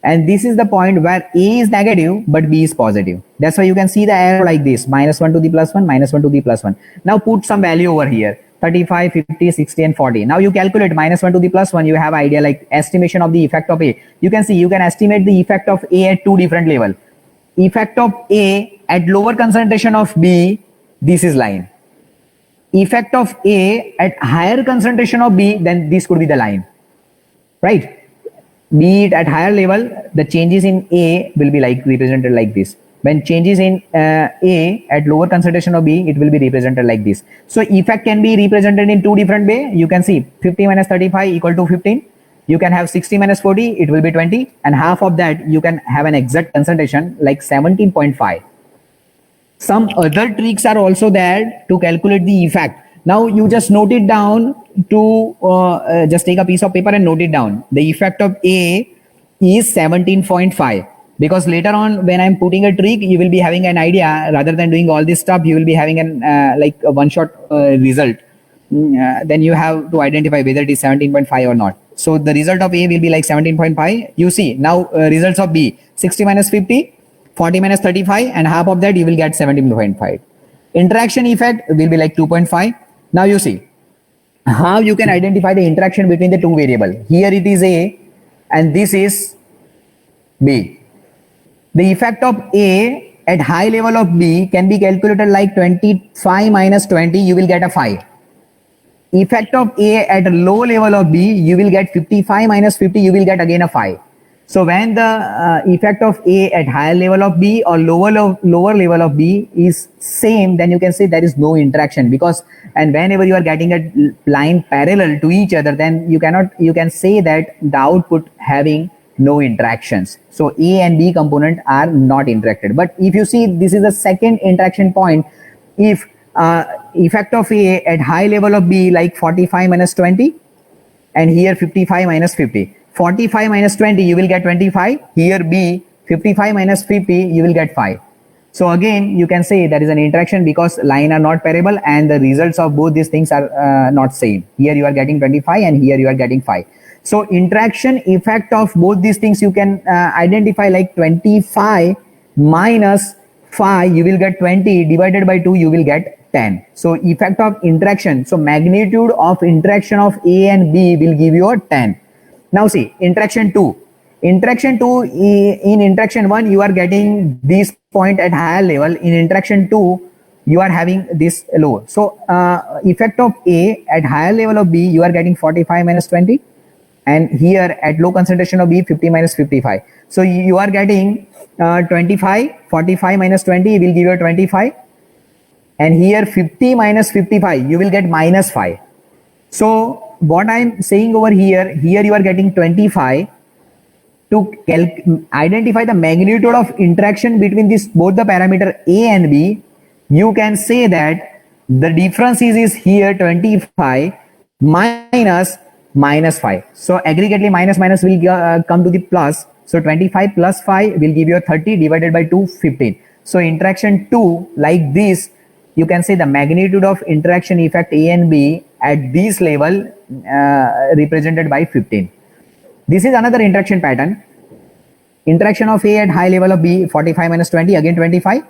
Speaker 2: and this is the point where A is negative but B is positive. That's why you can see the arrow like this, -1 to the +1, -1 to the +1. Now put some value over here, 35, 50, 60 and 40. Now you calculate -1 to the +1, you have idea like estimation of the effect of A. You can see, you can estimate the effect of A at 2 different level. Effect of A at lower concentration of B, this is line. Effect of A at higher concentration of B, then this could be the line, right? Be it at higher level, the changes in A will be like represented like this. When changes in A at lower concentration of B, it will be represented like this. So effect can be represented in 2 different ways. You can see 50 minus 35 equal to 15. You can have 60 minus 40, it will be 20, and half of that you can have an exact concentration like 17.5. Some other tricks are also there to calculate the effect. Now you just note it down to just take a piece of paper and note it down. The effect of A is 17.5, because later on when I'm putting a trick, you will be having an idea. Rather than doing all this stuff, you will be having an like a one-shot result. Then you have to identify whether it is 17.5 or not. So the result of A will be like 17.5. You see now results of B, 60 minus 50, 40 minus 35, and half of that you will get 17.5. Interaction effect will be like 2.5. Now you see how you can identify the interaction between the two variables. Here it is A and this is B. The effect of A at high level of B can be calculated like 25 minus 20, you will get a 5. Effect of A at a low level of B, you will get 55 minus 50, you will get again a 5. So when the effect of A at higher level of B or lower level of B is same, then you can say there is no interaction, because and whenever you are getting a line parallel to each other, then you can say that the output having no interactions. So A and B component are not interacted. But if you see, this is the second interaction point. If effect of A at high level of B like 45 minus 20, and here 55 minus 50. 45 minus 20, you will get 25. Here B, 55 minus 50, you will get 5. So again, you can say there is an interaction because line are not parallel and the results of both these things are not same. Here you are getting 25 and here you are getting 5. So interaction effect of both these things you can identify like 25 minus 5, you will get 20, divided by 2, you will get 10. So effect of interaction, so magnitude of interaction of A and B will give you a 10. Now see, interaction 2. Interaction 2, in interaction 1, you are getting this point at higher level. In interaction 2, you are having this low. So effect of A at higher level of B, you are getting 45 minus 20. And here at low concentration of B, 50 minus 55. So you are getting 25, 45 minus 20 will give you a 25. And here 50 minus 55, you will get minus 5. So what I'm saying over here you are getting 25. To identify the magnitude of interaction between this both the parameter A and B, you can say that the difference is here 25 minus 5. So aggregately minus will come to the plus. So 25 plus 5 will give you a 30 divided by 2, 15. So interaction 2 like this, you can say the magnitude of interaction effect A and B at this level represented by 15. This is another interaction pattern. Interaction of A at high level of B, 45 minus 20, again 25.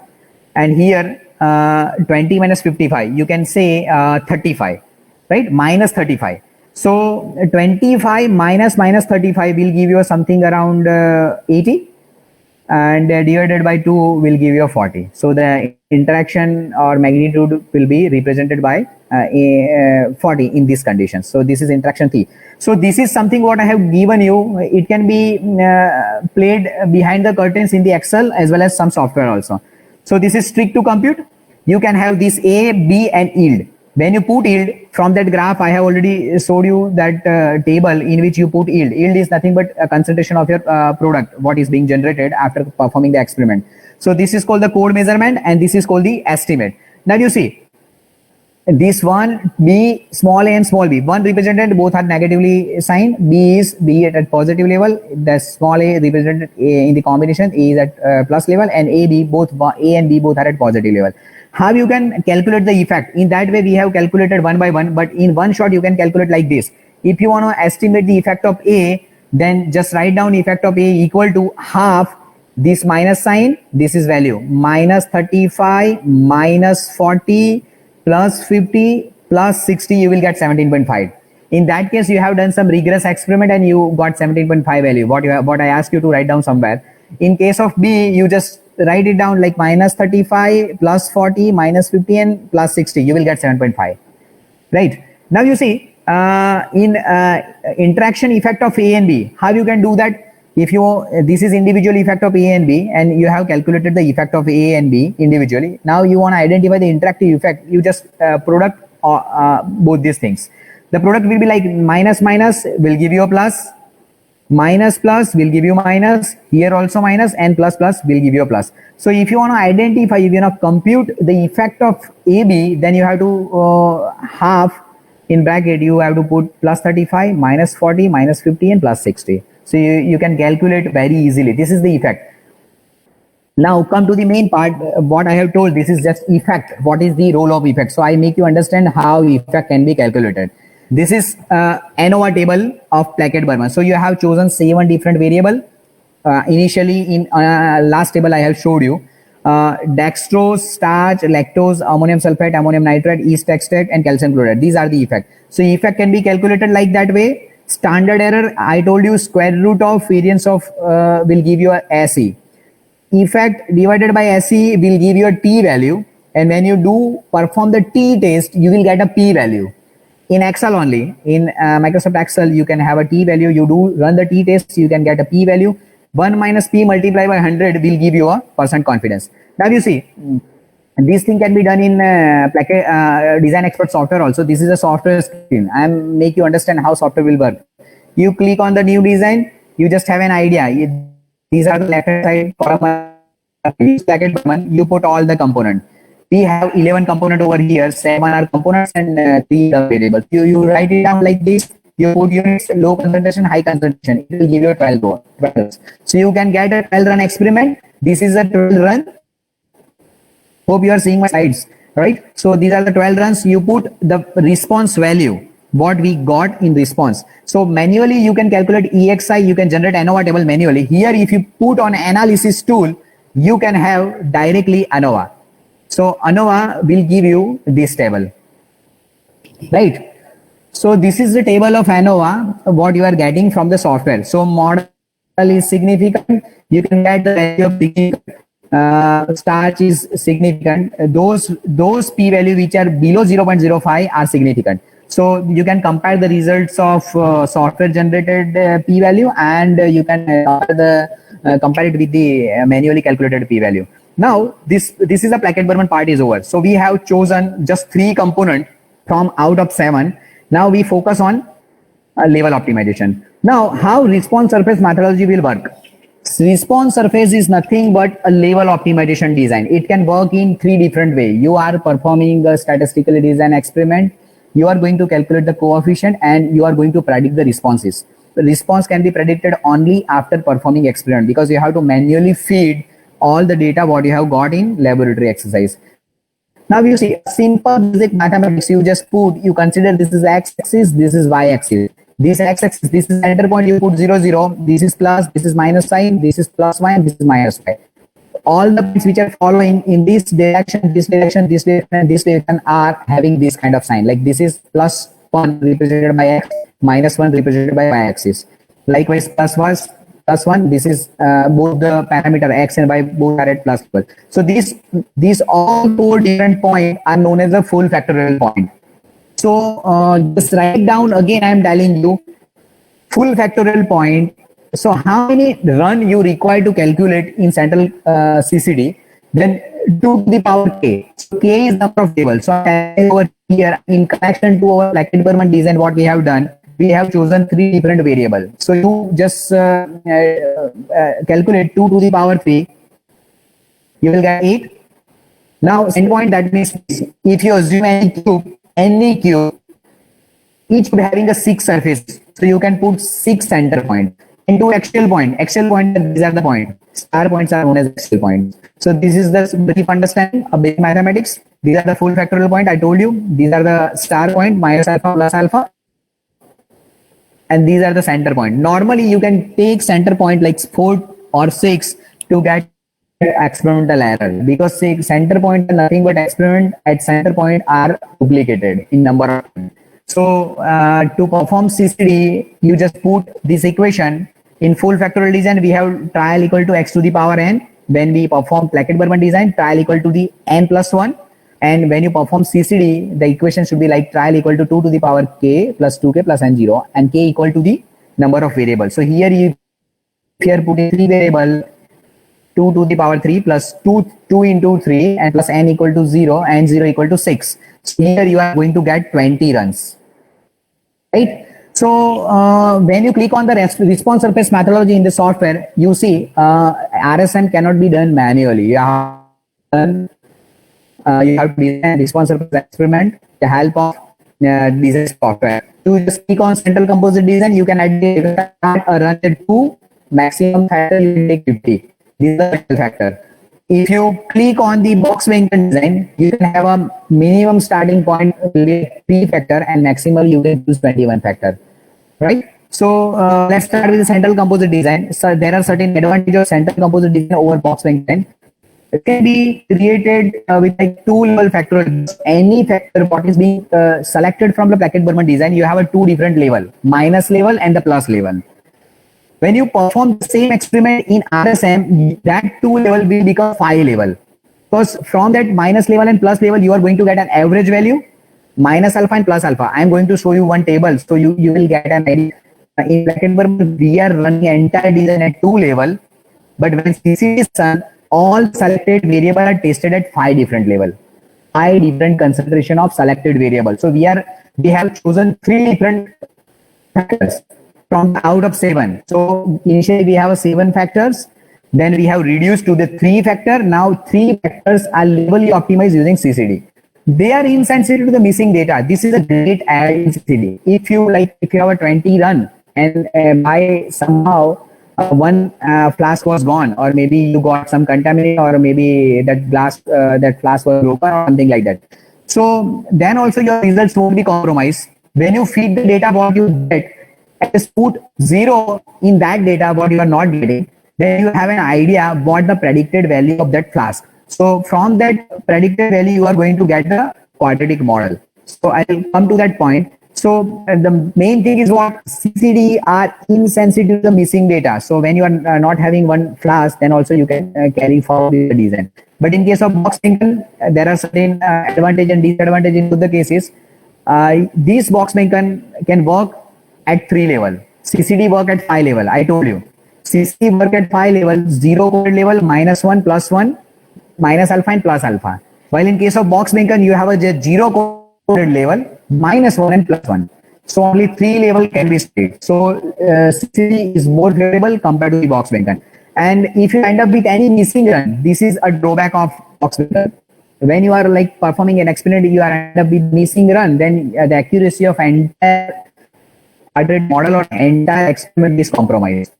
Speaker 2: And here 20 minus 55, you can say 35, right? Minus 35. So 25 minus 35 will give you something around 80. And divided by 2 will give you a 40. So the interaction or magnitude will be represented by 40 in these conditions. So this is interaction T. So this is something what I have given you. It can be played behind the curtains in the Excel as well as some software also. So this is strict to compute. You can have this A, B and yield. When you put yield from that graph, I have already showed you that table in which you put yield. Yield is nothing but a concentration of your product, what is being generated after performing the experiment. So this is called the code measurement and this is called the estimate. Now you see, this one, B, small a and small b, one represented, both are negatively signed. B is B at positive level, the small a represented A in the combination, A is at plus level, and A, B, both A and B both are at positive level. How you can calculate the effect? In that way, we have calculated one by one, but in one shot, you can calculate like this. If you want to estimate the effect of A, then just write down effect of A equal to half this minus sign, this is value, minus 35, minus 40, plus 50, plus 60, you will get 17.5. In that case, you have done some rigorous experiment and you got 17.5 value, what I asked you to write down somewhere. In case of B, you just write it down like minus 35, plus 40, minus 50 and plus 60, you will get 7.5. Right. Now you see, in interaction effect of A and B, how you can do that? If you, this is individual effect of A and B and you have calculated the effect of A and B individually. Now you want to identify the interactive effect, you just product both these things. The product will be like minus minus will give you a plus, minus plus will give you minus, here also minus, and plus plus will give you a plus. So if you want to identify, if you want to compute the effect of AB, then you have to half in bracket, you have to put plus 35, minus 40, minus 50 and plus 60. So you can calculate very easily. This is the effect. Now come to the main part. What I have told, this is just effect. What is the role of effect? So I make you understand how effect can be calculated. This is ANOVA table of Plackett-Burman. So you have chosen 7 different variable. Initially in last table I have showed you dextrose, starch, lactose, ammonium sulfate, ammonium nitrate, yeast extract and calcium chloride. These are the effect. So effect can be calculated like that way. Standard error, I told you square root of variance of will give you a SE. Effect divided by SE will give you a T value, and when you do perform the T test, you will get a P value. In Excel only, in Microsoft Excel, you can have a T value. You do run the T test, you can get a P value. 1 minus P multiplied by 100 will give you a % confidence. Now you see, this thing can be done in Design Expert software also. This is a software screen. I am make you understand how software will work. You click on the new design, you just have an idea. These are the left hand side column. Bracket one, you put all the component. We have 11 component over here, 7 are components and 3 are variables. You write it down like this. You put units, low concentration, high concentration. It will give you 12 rows. So you can get a 12 run experiment. This is a 12 run. Hope you are seeing my slides, right? So these are the 12 runs. You put the response value, what we got in response. So manually you can calculate EXI, you can generate ANOVA table manually. Here, if you put on analysis tool, you can have directly ANOVA. So ANOVA will give you this table, right? So this is the table of ANOVA, what you are getting from the software. So model is significant. You can get the value of significant. Starch is significant. Those p-value which are below 0.05 are significant. So you can compare the results of software generated p-value, and you can compare it with the manually calculated p-value. Now this is a Plackett-Burman part is over. So we have chosen just 3 components from out of 7. Now we focus on level optimization. Now how response surface methodology will work? Response surface is nothing but a level optimization design. It can work in 3 different ways. You are performing a statistically design experiment. You are going to calculate the coefficient and you are going to predict the responses. The response can be predicted only after performing experiment, because you have to manually feed all the data what you have got in laboratory exercise. Now you see simple basic mathematics. You just put, you consider this is x-axis, this is y-axis. This x-axis, this is center point, you put 0, 0. This is plus, this is minus sign, this is plus y, and this is minus y. All the points which are following in this direction, this direction, this direction, and this direction are having this kind of sign. Like this is plus 1 represented by x, minus 1 represented by y-axis. Likewise, plus 1, this is both the parameter x and y both are at plus 12. So these all 4 different points are known as the full factorial point. So just write down again, I am telling you full factorial point. So how many run you require to calculate in central CCD? Then 2 to the power k. So k is number of tables. So over here in connection to our Plackett-Burman design, what we have done, we have chosen 3 different variables. So you just calculate 2 to the power 3. You will get 8. Now endpoint, that means if you assume any cube, each cube having a 6 surfaces. So you can put 6 center points. Into axial point, these are the points. Star points are known as axial points. So this is the brief understanding of basic mathematics. These are the full factorial point. I told you these are the star point, minus alpha, plus alpha, and these are the center point. Normally you can take center point like 4 or 6 to get experimental error, because center point are nothing but experiment at center point are duplicated in number of times. So to perform CCD, you just put this equation. In full factorial design, we have trial equal to x to the power n. When we perform Plackett-Burman design, trial equal to the n plus 1. And when you perform CCD, the equation should be like trial equal to 2 to the power k plus 2k plus n0, and k equal to the number of variables. So here you putting 3 variable, 2 to the power 3 plus 2 into 3 and plus n equal to 0 and 0 equal to 6. So here you are going to get 20 runs, right? So when you click on the response surface methodology in the software, you see RSM cannot be done manually. You have to design response surface experiment with the help of design software. You just click on central composite design, you can add a run at 2, maximum factor you can take 50. This is the factor. If you click on the box Wellington design, you can have a minimum starting point with 3 factor and maximal you can use 21 factor, right? So let's start with the central composite design. So there are certain advantages of central composite design over box Wellington. It can be created with like 2 level factorial. Any factor what is being selected from the Plackett-Burman design, you have a 2 different level, minus level and the plus level. When you perform the same experiment in RSM, that 2 level will become 5 level. Because from that minus level and plus level, you are going to get an average value, minus alpha and plus alpha. I am going to show you one table. So you will get an idea. In Plackett-Burman, we are running entire design at 2 level. But when CCD is done, all selected variables are tested at 5 different level. 5 different concentration of selected variables. So we have chosen 3 different factors. from out of 7. So initially we have 7 factors, then we have reduced to the 3 factor. Now 3 factors are legally optimized using CCD. They are insensitive to the missing data. This is a great add in CCD. If you have a 20 run and by somehow one flask was gone, or maybe you got some contaminant, or maybe that flask was broken or something like that. So then also your results won't be compromised. When you feed the data what you get, just put 0 in that data what you are not getting, then you have an idea what the predicted value of that flask. So from that predicted value, you are going to get the quadratic model. So I'll come to that point. So the main thing is what CCD are insensitive to the missing data. So when you are not having one flask, then also you can carry forward the design. But in case of box Beacon, there are certain advantage and disadvantage in both the cases. This box Beacon can work at 3 level. CCD work at 5 level. I told you. CCD work at 5 level, 0 coded level, -1, +1, minus alpha and plus alpha. While in case of box Beacon, you have a 0 coded level, -1 and +1. So only 3 level can be studied. So CCD is more favorable compared to the box Beacon. And if you end up with any missing run, this is a drawback of box Beacon. When you are like performing an experiment, you are end up with missing run, then the accuracy of entire model or entire experiment is compromised.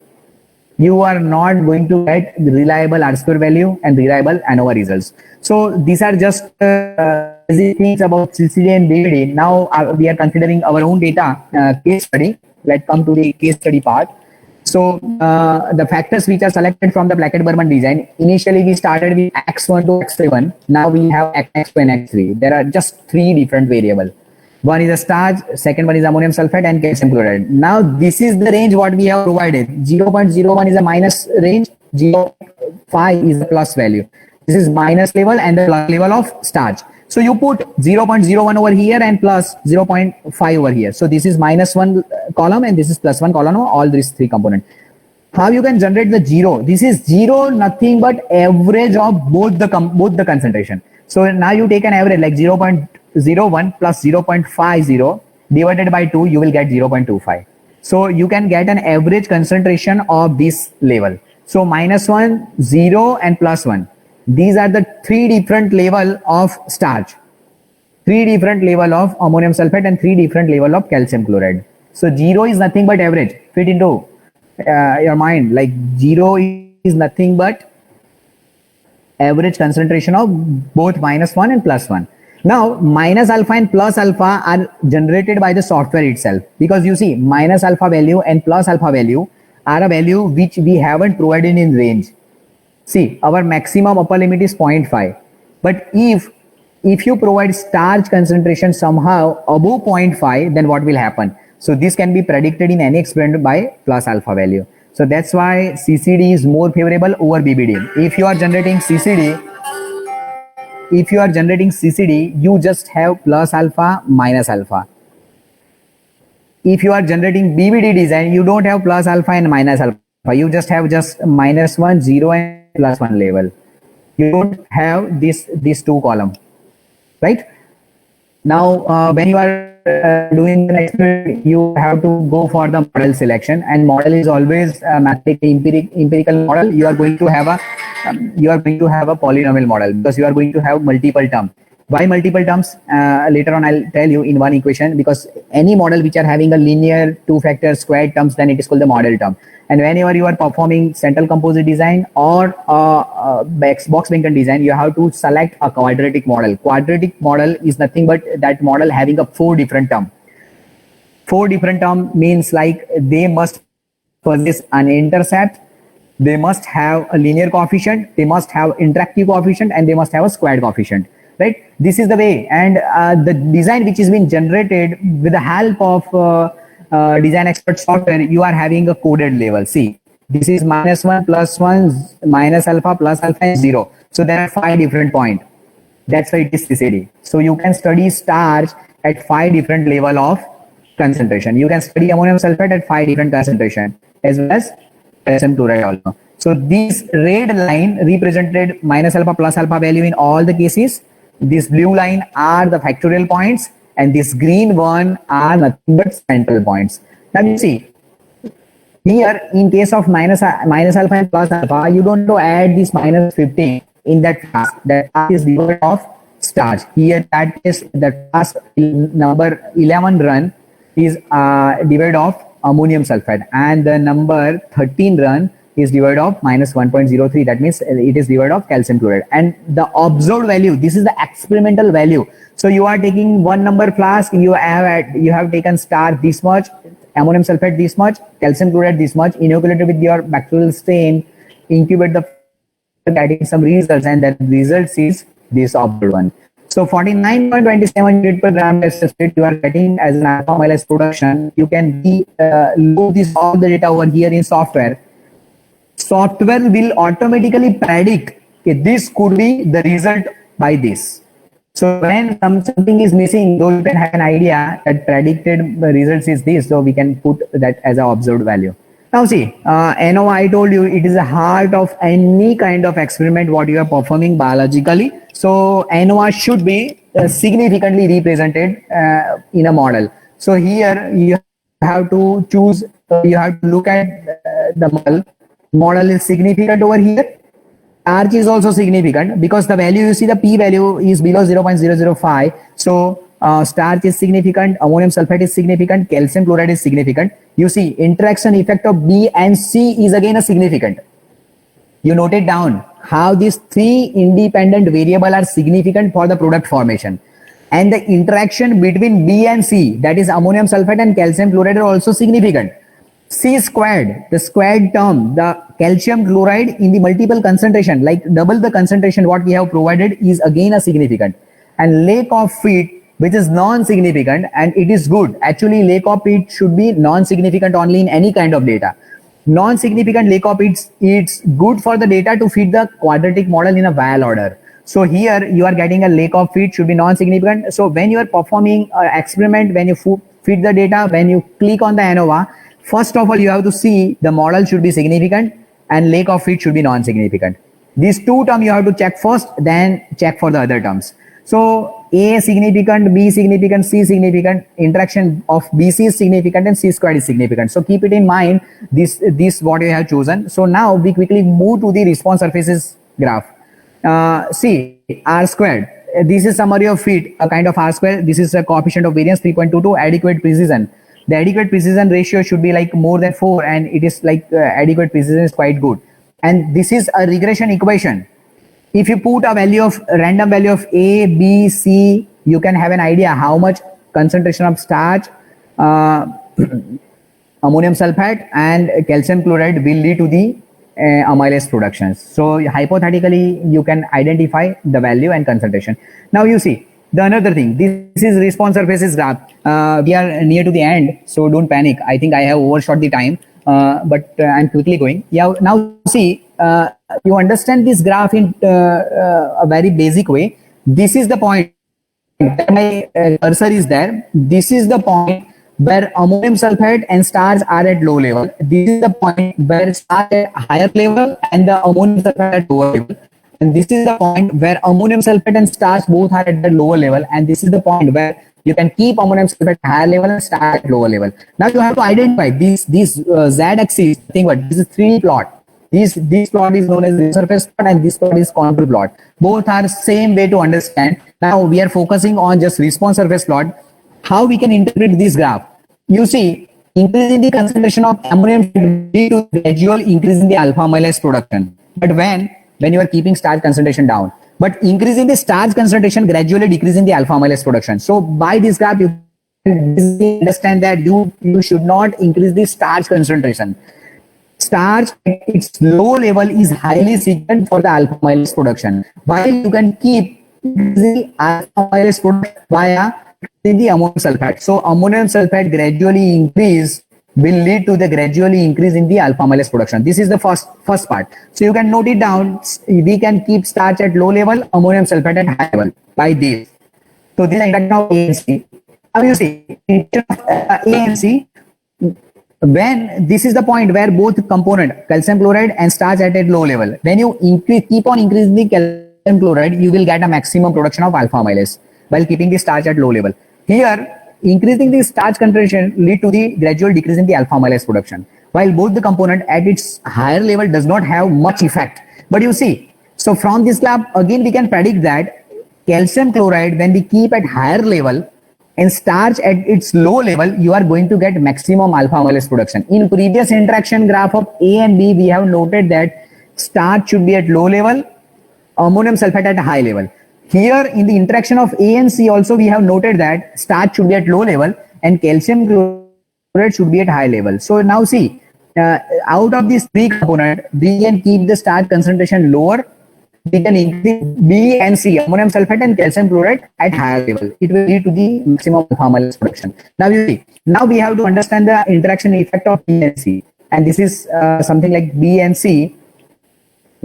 Speaker 2: You are not going to get reliable R-square value and reliable ANOVA results. So these are just basic things about CCD and BBD. Now we are considering our own data case study. Let's come to the case study part. So the factors which are selected from the Blackett-Berman design, initially we started with X1 to X7. Now we have X2 and X3. There are just 3 different variables. One is a starch, second one is ammonium sulfate and calcium chloride. Now this is the range what we have provided. 0.01 is a minus range, 0.5 is the plus value. This is minus level and the plus level of starch. So you put 0.01 over here and plus 0.5 over here. So this is -1 column and this is +1 column, all these 3 components. How you can generate the 0? This is 0, nothing but average of both the concentration. So now you take an average like 0.01 plus 0.50 divided by 2, you will get 0.25. So you can get an average concentration of this level. So -1, 0 and +1. These are the 3 different level of starch, 3 different level of ammonium sulfate and 3 different level of calcium chloride. So 0 is nothing but average. Fit into your mind, like 0 is nothing but average concentration of both -1 and +1. Now minus alpha and plus alpha are generated by the software itself, because you see minus alpha value and plus alpha value are a value which we haven't provided in range. See, our maximum upper limit is 0.5, but if you provide starch concentration somehow above 0.5, then what will happen? So this can be predicted in any experiment by plus alpha value. So that's why CCD is more favorable over BBD. If you are generating CCD, you just have plus alpha, minus alpha. If you are generating BBD design, you don't have plus alpha and minus alpha. You just have -1, 0 and +1 level. You don't have these 2 column, right? Now, when you are doing an experiment, you have to go for the model selection, and model is always mathematical empirical model. You are going to have a polynomial model, because you are going to have multiple terms. Why multiple terms? Later on I'll tell you in one equation, because any model which are having a linear 2-factor squared terms, then it is called the model term. And whenever you are performing central composite design or box Beacon design, you have to select a quadratic model. Quadratic model is nothing but that model having a 4 different term. 4 different term means like they must possess an intercept, they must have a linear coefficient, they must have interactive coefficient, and they must have a squared coefficient. Right? This is the way, and the design which is being generated with the help of design expert software, you are having a coded level. See, this is -1, +1, minus alpha, plus alpha, and 0. So there are 5 different points. That's why it is CCD. So you can study starch at 5 different level of concentration. You can study ammonium sulfate at 5 different concentration, as well as calcium chloride also. So this red line represented minus alpha, plus alpha value in all the cases. This blue line are the factorial points, and this green one are nothing but central points. Now you see, Here, in case of minus alpha and plus alpha, you don't know to add this minus 15 in that flask. That flask is devoid of starch. Here, that is the flask number 11 run is devoid of ammonium sulfate, and the number 13 run is devoid of minus 1.03. That means it is devoid of calcium chloride. And the observed value, this is the experimental value. So you are taking one number flask, you have taken starch this much, ammonium sulfate this much, calcium chloride this much, inoculated with your bacterial strain, incubate the getting some results, and that results is this observed one. So 49.27 unit per gram split you are getting as an alpha amylase production. You can load this all the data over here in software. Software will automatically predict okay, this could be the result by this. So when something is missing, though you can have an idea that predicted results is this, so we can put that as an observed value. Now see, ANOVA, I told you, it is the heart of any kind of experiment what you are performing biologically. So ANOVA should be significantly represented in a model. So here you have to choose, you have to look at the model. Model is significant over here. Starch is also significant because the value, you see the p value is below 0.005. So starch is significant, ammonium sulfate is significant, calcium chloride is significant. You see interaction effect of B and C is again a significant. You note it down how these three independent variables are significant for the product formation. And the interaction between B and C, that is ammonium sulfate and calcium chloride, are also significant. C squared, the squared term, the calcium chloride in the multiple concentration, like double the concentration what we have provided, is again a significant. And lake of feed, which is non-significant, and it is good. Actually, lake of feed should be non-significant only in any kind of data. Non-significant lake of feed, it's good for the data to feed the quadratic model in a Weyl order. So here you are getting a lake of feed should be non-significant. So when you are performing an experiment, when you feed the data, when you click on the ANOVA, first of all, you have to see the model should be significant and lake of feed should be non-significant. These two terms you have to check first, then check for the other terms. So A significant, B significant, C significant, interaction of BC is significant and C squared is significant. So keep it in mind, this what you have chosen. So now we quickly move to the response surfaces graph. See, R squared. This is summary of feed, a kind of R squared. This is a coefficient of variance 3.22, adequate precision. The adequate precision ratio should be like more than 4, and it is like adequate precision is quite good. And this is a regression equation. If you put a value of random value of A, B, C, you can have an idea how much concentration of starch, ammonium sulfate and calcium chloride will lead to the amylase productions. So hypothetically, you can identify the value and concentration. Now you see, the another thing, this is response surfaces graph. We are near to the end, so don't panic. I think I have overshot the time, but I'm quickly going. Yeah, now see, you understand this graph in a very basic way. This is the point where my cursor is there. This is the point where ammonium sulfate and starch are at low level. This is the point where starch at higher level and the ammonium sulfate at lower level. And this is the point where ammonium sulfate and starch both are at the lower level. And this is the point where you can keep ammonium sulfate at higher level and starch at lower level. Now you have to identify this z-axis. Think what this is 3D plot. This plot is known as the surface plot and this plot is contour plot. Both are same way to understand. Now we are focusing on just response surface plot. How we can interpret this graph? You see, increasing the concentration of ammonium lead to gradual increase in the alpha amylase production. But when you are keeping starch concentration down, but increasing the starch concentration gradually decreasing the alpha amylase production. So by this graph, you understand that you should not increase the starch concentration. Starch at its low level is highly significant for the alpha amylase production, while you can keep the alpha amylase production via the ammonium sulfate. So ammonium sulfate gradually increase will lead to the gradually increase in the alpha amylase production. This is the first part. So you can note it down. We can keep starch at low level, ammonium sulfate at high level by this. So this is the interaction of A and C. Now you see, A and C, when this is the point where both component calcium chloride and starch at a low level, when you keep on increasing the calcium chloride, you will get a maximum production of alpha amylase while keeping the starch at low level. Here, increasing the starch concentration lead to the gradual decrease in the alpha amylase production. while both the component at its higher level does not have much effect. But you see, so from this lab, again, we can predict that calcium chloride, when we keep at higher level and starch at its low level, you are going to get maximum alpha amylase production. In previous interaction graph of A and B, we have noted that starch should be at low level, ammonium sulfate at high level. Here in the interaction of A and C also, we have noted that starch should be at low level and calcium chloride should be at high level. So now see, out of these three components, we can keep the starch concentration lower. We can increase B and C, ammonium sulfate and calcium chloride at higher level. It will lead to the maximum alpha amylase production. Now you see, now we have to understand the interaction effect of B and C. And this is something like B and C.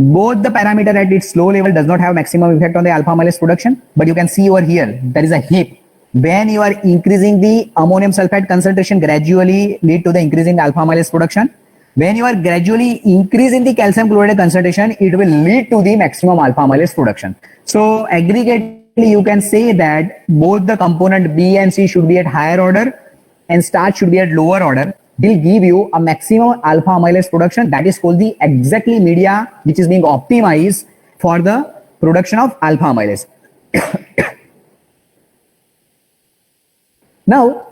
Speaker 2: Both the parameter at its low level does not have maximum effect on the alpha amylase production, but you can see over here, there is a heap. When you are increasing the ammonium sulfate concentration, gradually lead to the increasing alpha amylase production. When you are gradually increasing the calcium chloride concentration, it will lead to the maximum alpha amylase production. So aggregately, you can say that both the component B and C should be at higher order and starch should be at lower order. Will give you a maximum alpha amylase production. That is called the exactly media which is being optimized for the production of alpha amylase. Now,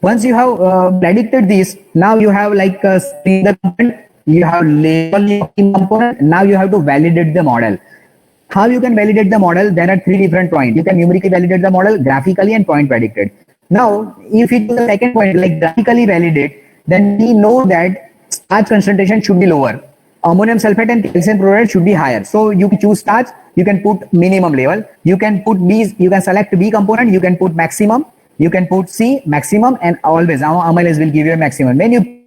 Speaker 2: once you have predicted this, now you have like the component, you have label the component. Now you have to validate the model. How you can validate the model? There are three different points. You can numerically validate the model, graphically, and point predicted. Now, if you do the second point, like graphically validate, then we know that starch concentration should be lower. Ammonium sulfate and calcium chloride should be higher. So you can choose starch, you can put minimum level, you can put B, you can select B component, you can put maximum, you can put C maximum, and always amylase will give you a maximum. When you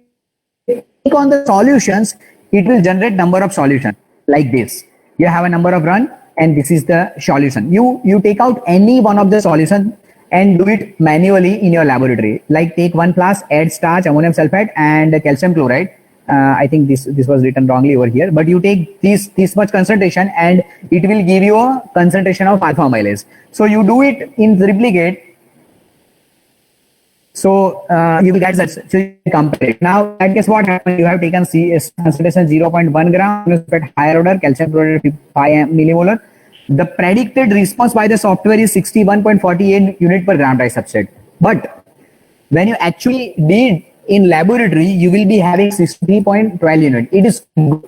Speaker 2: click on the solutions, it will generate number of solutions like this. You have a number of run, and this is the solution. You take out any one of the solution and do it manually in your laboratory. Like take one class, add starch, ammonium sulfate, and calcium chloride. I think this was written wrongly over here, but you take this much concentration and it will give you a concentration of alpha amylase. So you do it in triplicate. So you will get that. So you compare it. Now, I guess what happened? You have taken concentration 0.1 gram, higher order, calcium chloride 5 millimolar. The predicted response by the software is 61.48 unit per gram dry substrate. But when you actually did in laboratory, you will be having 63.12 unit. It is good.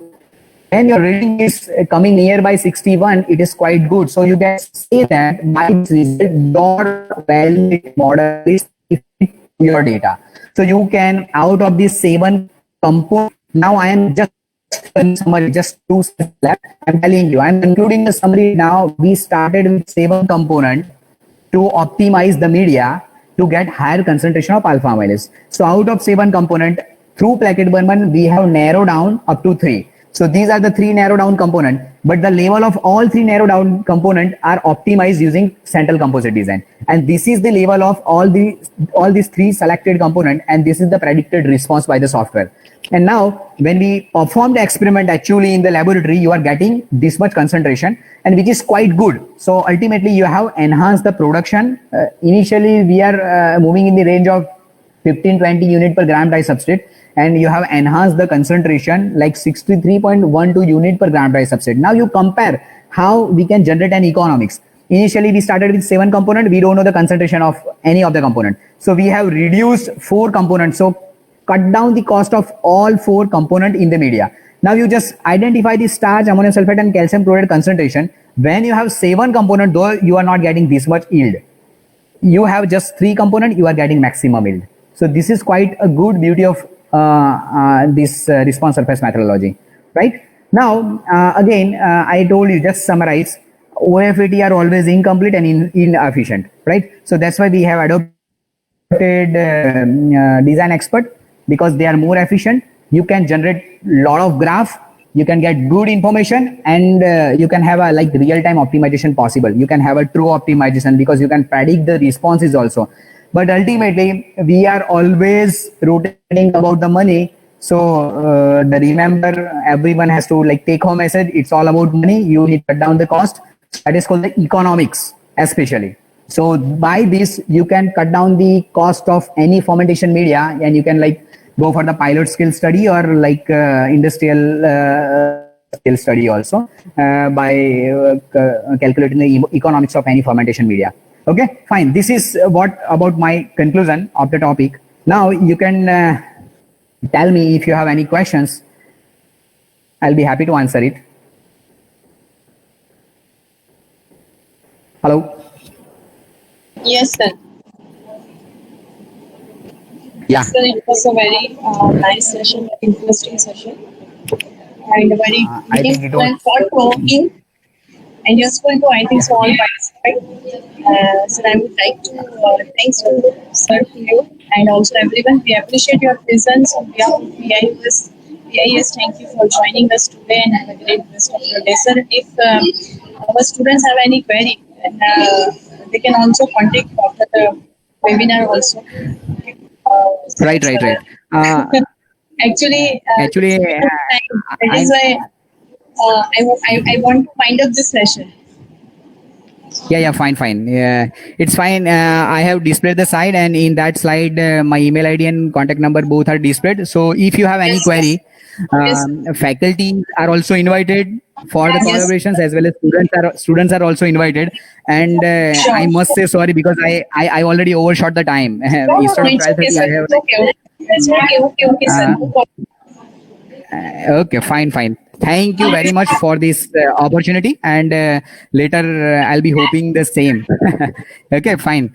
Speaker 2: When your reading is coming nearby 61, it is quite good. So you can say that by this result, your valid model is your data. So you can, out of these 7 components, now I am just summary, just 2 steps left. I'm telling you, I'm concluding the summary now. We started with 7 components to optimize the media to get higher concentration of alpha amylase. So out of 7 components, through Plackett-Burman, we have narrowed down up to 3. So these are the 3 narrow down components, but the level of all 3 narrow down components are optimized using central composite design. And this is the level of all these 3 selected components, and this is the predicted response by the software. And now when we perform the experiment actually in the laboratory, you are getting this much concentration, and which is quite good. So ultimately you have enhanced the production. Initially we are moving in the range of 15-20 unit per gram dry substrate, and you have enhanced the concentration like 63.12 unit per gram dry substrate. Now you compare how we can generate an economics. Initially we started with 7 components. We don't know the concentration of any of the component. So we have reduced 4 components. So cut down the cost of all 4 components in the media. Now you just identify the starch, ammonium sulfate, and calcium chloride concentration. When you have 7 components, though you are not getting this much yield. You have just 3 components, you are getting maximum yield. So this is quite a good beauty of this response surface methodology, right? Now, again, I told you, just summarize, OFAT are always incomplete and inefficient, right? So that's why we have adopted design expert, because they are more efficient. You can generate lot of graph, you can get good information, and you can have a like real-time optimization possible. You can have a true optimization because you can predict the responses also. But ultimately, we are always rotating about the money. So remember, everyone has to like take home message. It's all about money. You need to cut down the cost. That is called the economics, especially. So by this, you can cut down the cost of any fermentation media, and you can like go for the pilot skill study or like industrial skill study also by calculating the economics of any fermentation media. Okay, fine. This is what about my conclusion of the topic. Now you can tell me if you have any questions. I'll be happy to answer it. Hello.
Speaker 1: Yes, sir.
Speaker 2: Yeah.
Speaker 1: Sir, it was a very nice session, interesting session, and very
Speaker 2: I think it
Speaker 1: meaningful
Speaker 2: was.
Speaker 1: and thought-provoking and useful to, I think, so all participants. So I would like to thanks to sir to you and also everyone. We appreciate your presence on behalf of PIS. PIS, thank you for joining us today and have a great rest of your day, sir. If our students have any query, then they can also contact after the webinar also.
Speaker 2: Right, right, right.
Speaker 1: Actually,
Speaker 2: Actually,
Speaker 1: it's been time. That is
Speaker 2: I
Speaker 1: why I want to wind up this session.
Speaker 2: yeah, fine, fine. Yeah, it's fine. I have displayed the slide, and in that slide, my email ID and contact number both are displayed. So if you have any
Speaker 1: Yes, yes,
Speaker 2: query,
Speaker 1: yes,
Speaker 2: faculty are also invited for the
Speaker 1: yes.
Speaker 2: collaborations as well as students are also invited. And I
Speaker 1: Sure.
Speaker 2: must say sorry because I already overshot the time.
Speaker 1: No, no,
Speaker 2: Instead
Speaker 1: no,
Speaker 2: of
Speaker 1: it's okay,
Speaker 2: 12:30,
Speaker 1: sir.
Speaker 2: I have
Speaker 1: It's okay. It's okay, okay, okay, sir.
Speaker 2: uh,
Speaker 1: No problem.
Speaker 2: okay, fine, fine. Thank you very much for this opportunity, and later I'll be hoping the same. Okay, fine.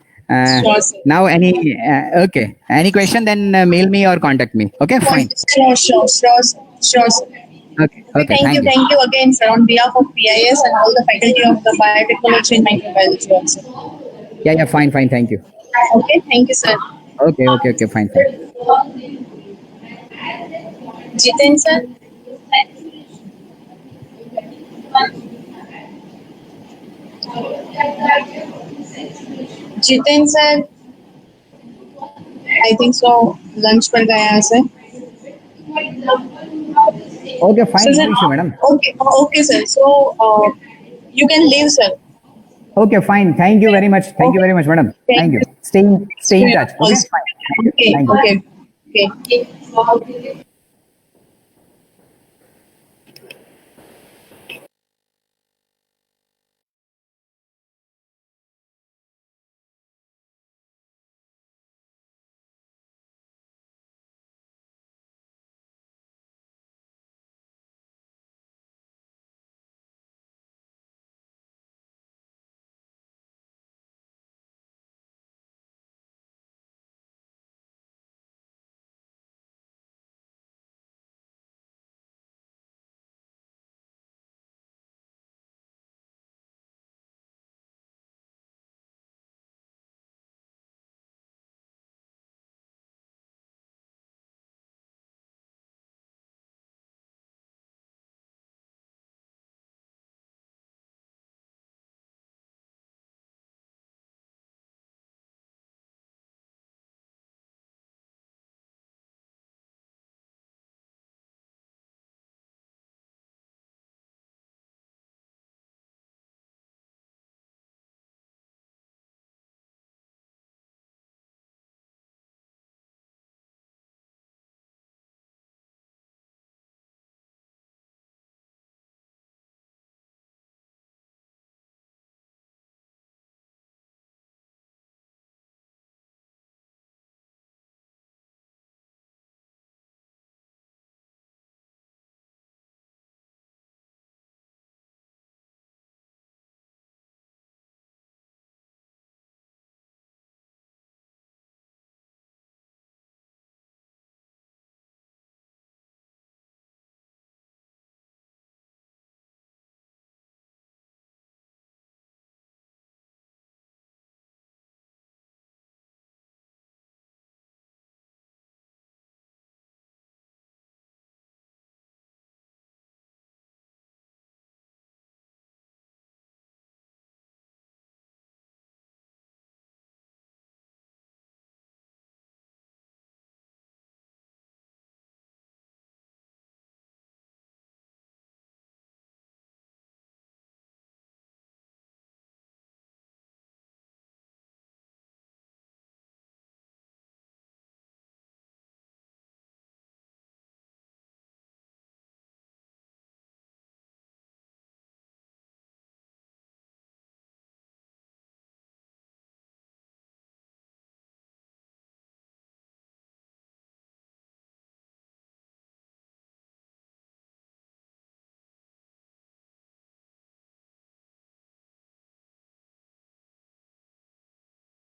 Speaker 1: Sure, sir.
Speaker 2: Now, any question? Then mail me or contact me. Okay, fine.
Speaker 1: Sure, sure, sure, sir. Sure, sir.
Speaker 2: Okay,
Speaker 1: Okay,
Speaker 2: okay. Thank you.
Speaker 1: thank you again, sir, on behalf of PIS and all the faculty of the biotechnology and microbiology also.
Speaker 2: Yeah, fine, fine. Thank you.
Speaker 1: Okay, thank you, sir.
Speaker 2: Okay. Fine, fine.
Speaker 1: Jiten, sir. Jiten, sir. I think so. Lunch पर गया है sir.
Speaker 2: Okay,
Speaker 1: So,
Speaker 2: fine.
Speaker 1: sir,
Speaker 2: No issue, madam.
Speaker 1: okay, sir. So, you can leave, sir.
Speaker 2: Okay, fine. Thank you very much. Thank you
Speaker 1: Okay.
Speaker 2: very much, madam.
Speaker 1: Thank
Speaker 2: Thank you.
Speaker 1: you.
Speaker 2: Stay in touch. Okay,
Speaker 1: Also,
Speaker 2: fine.
Speaker 1: okay,
Speaker 2: Thank you.
Speaker 1: okay, okay.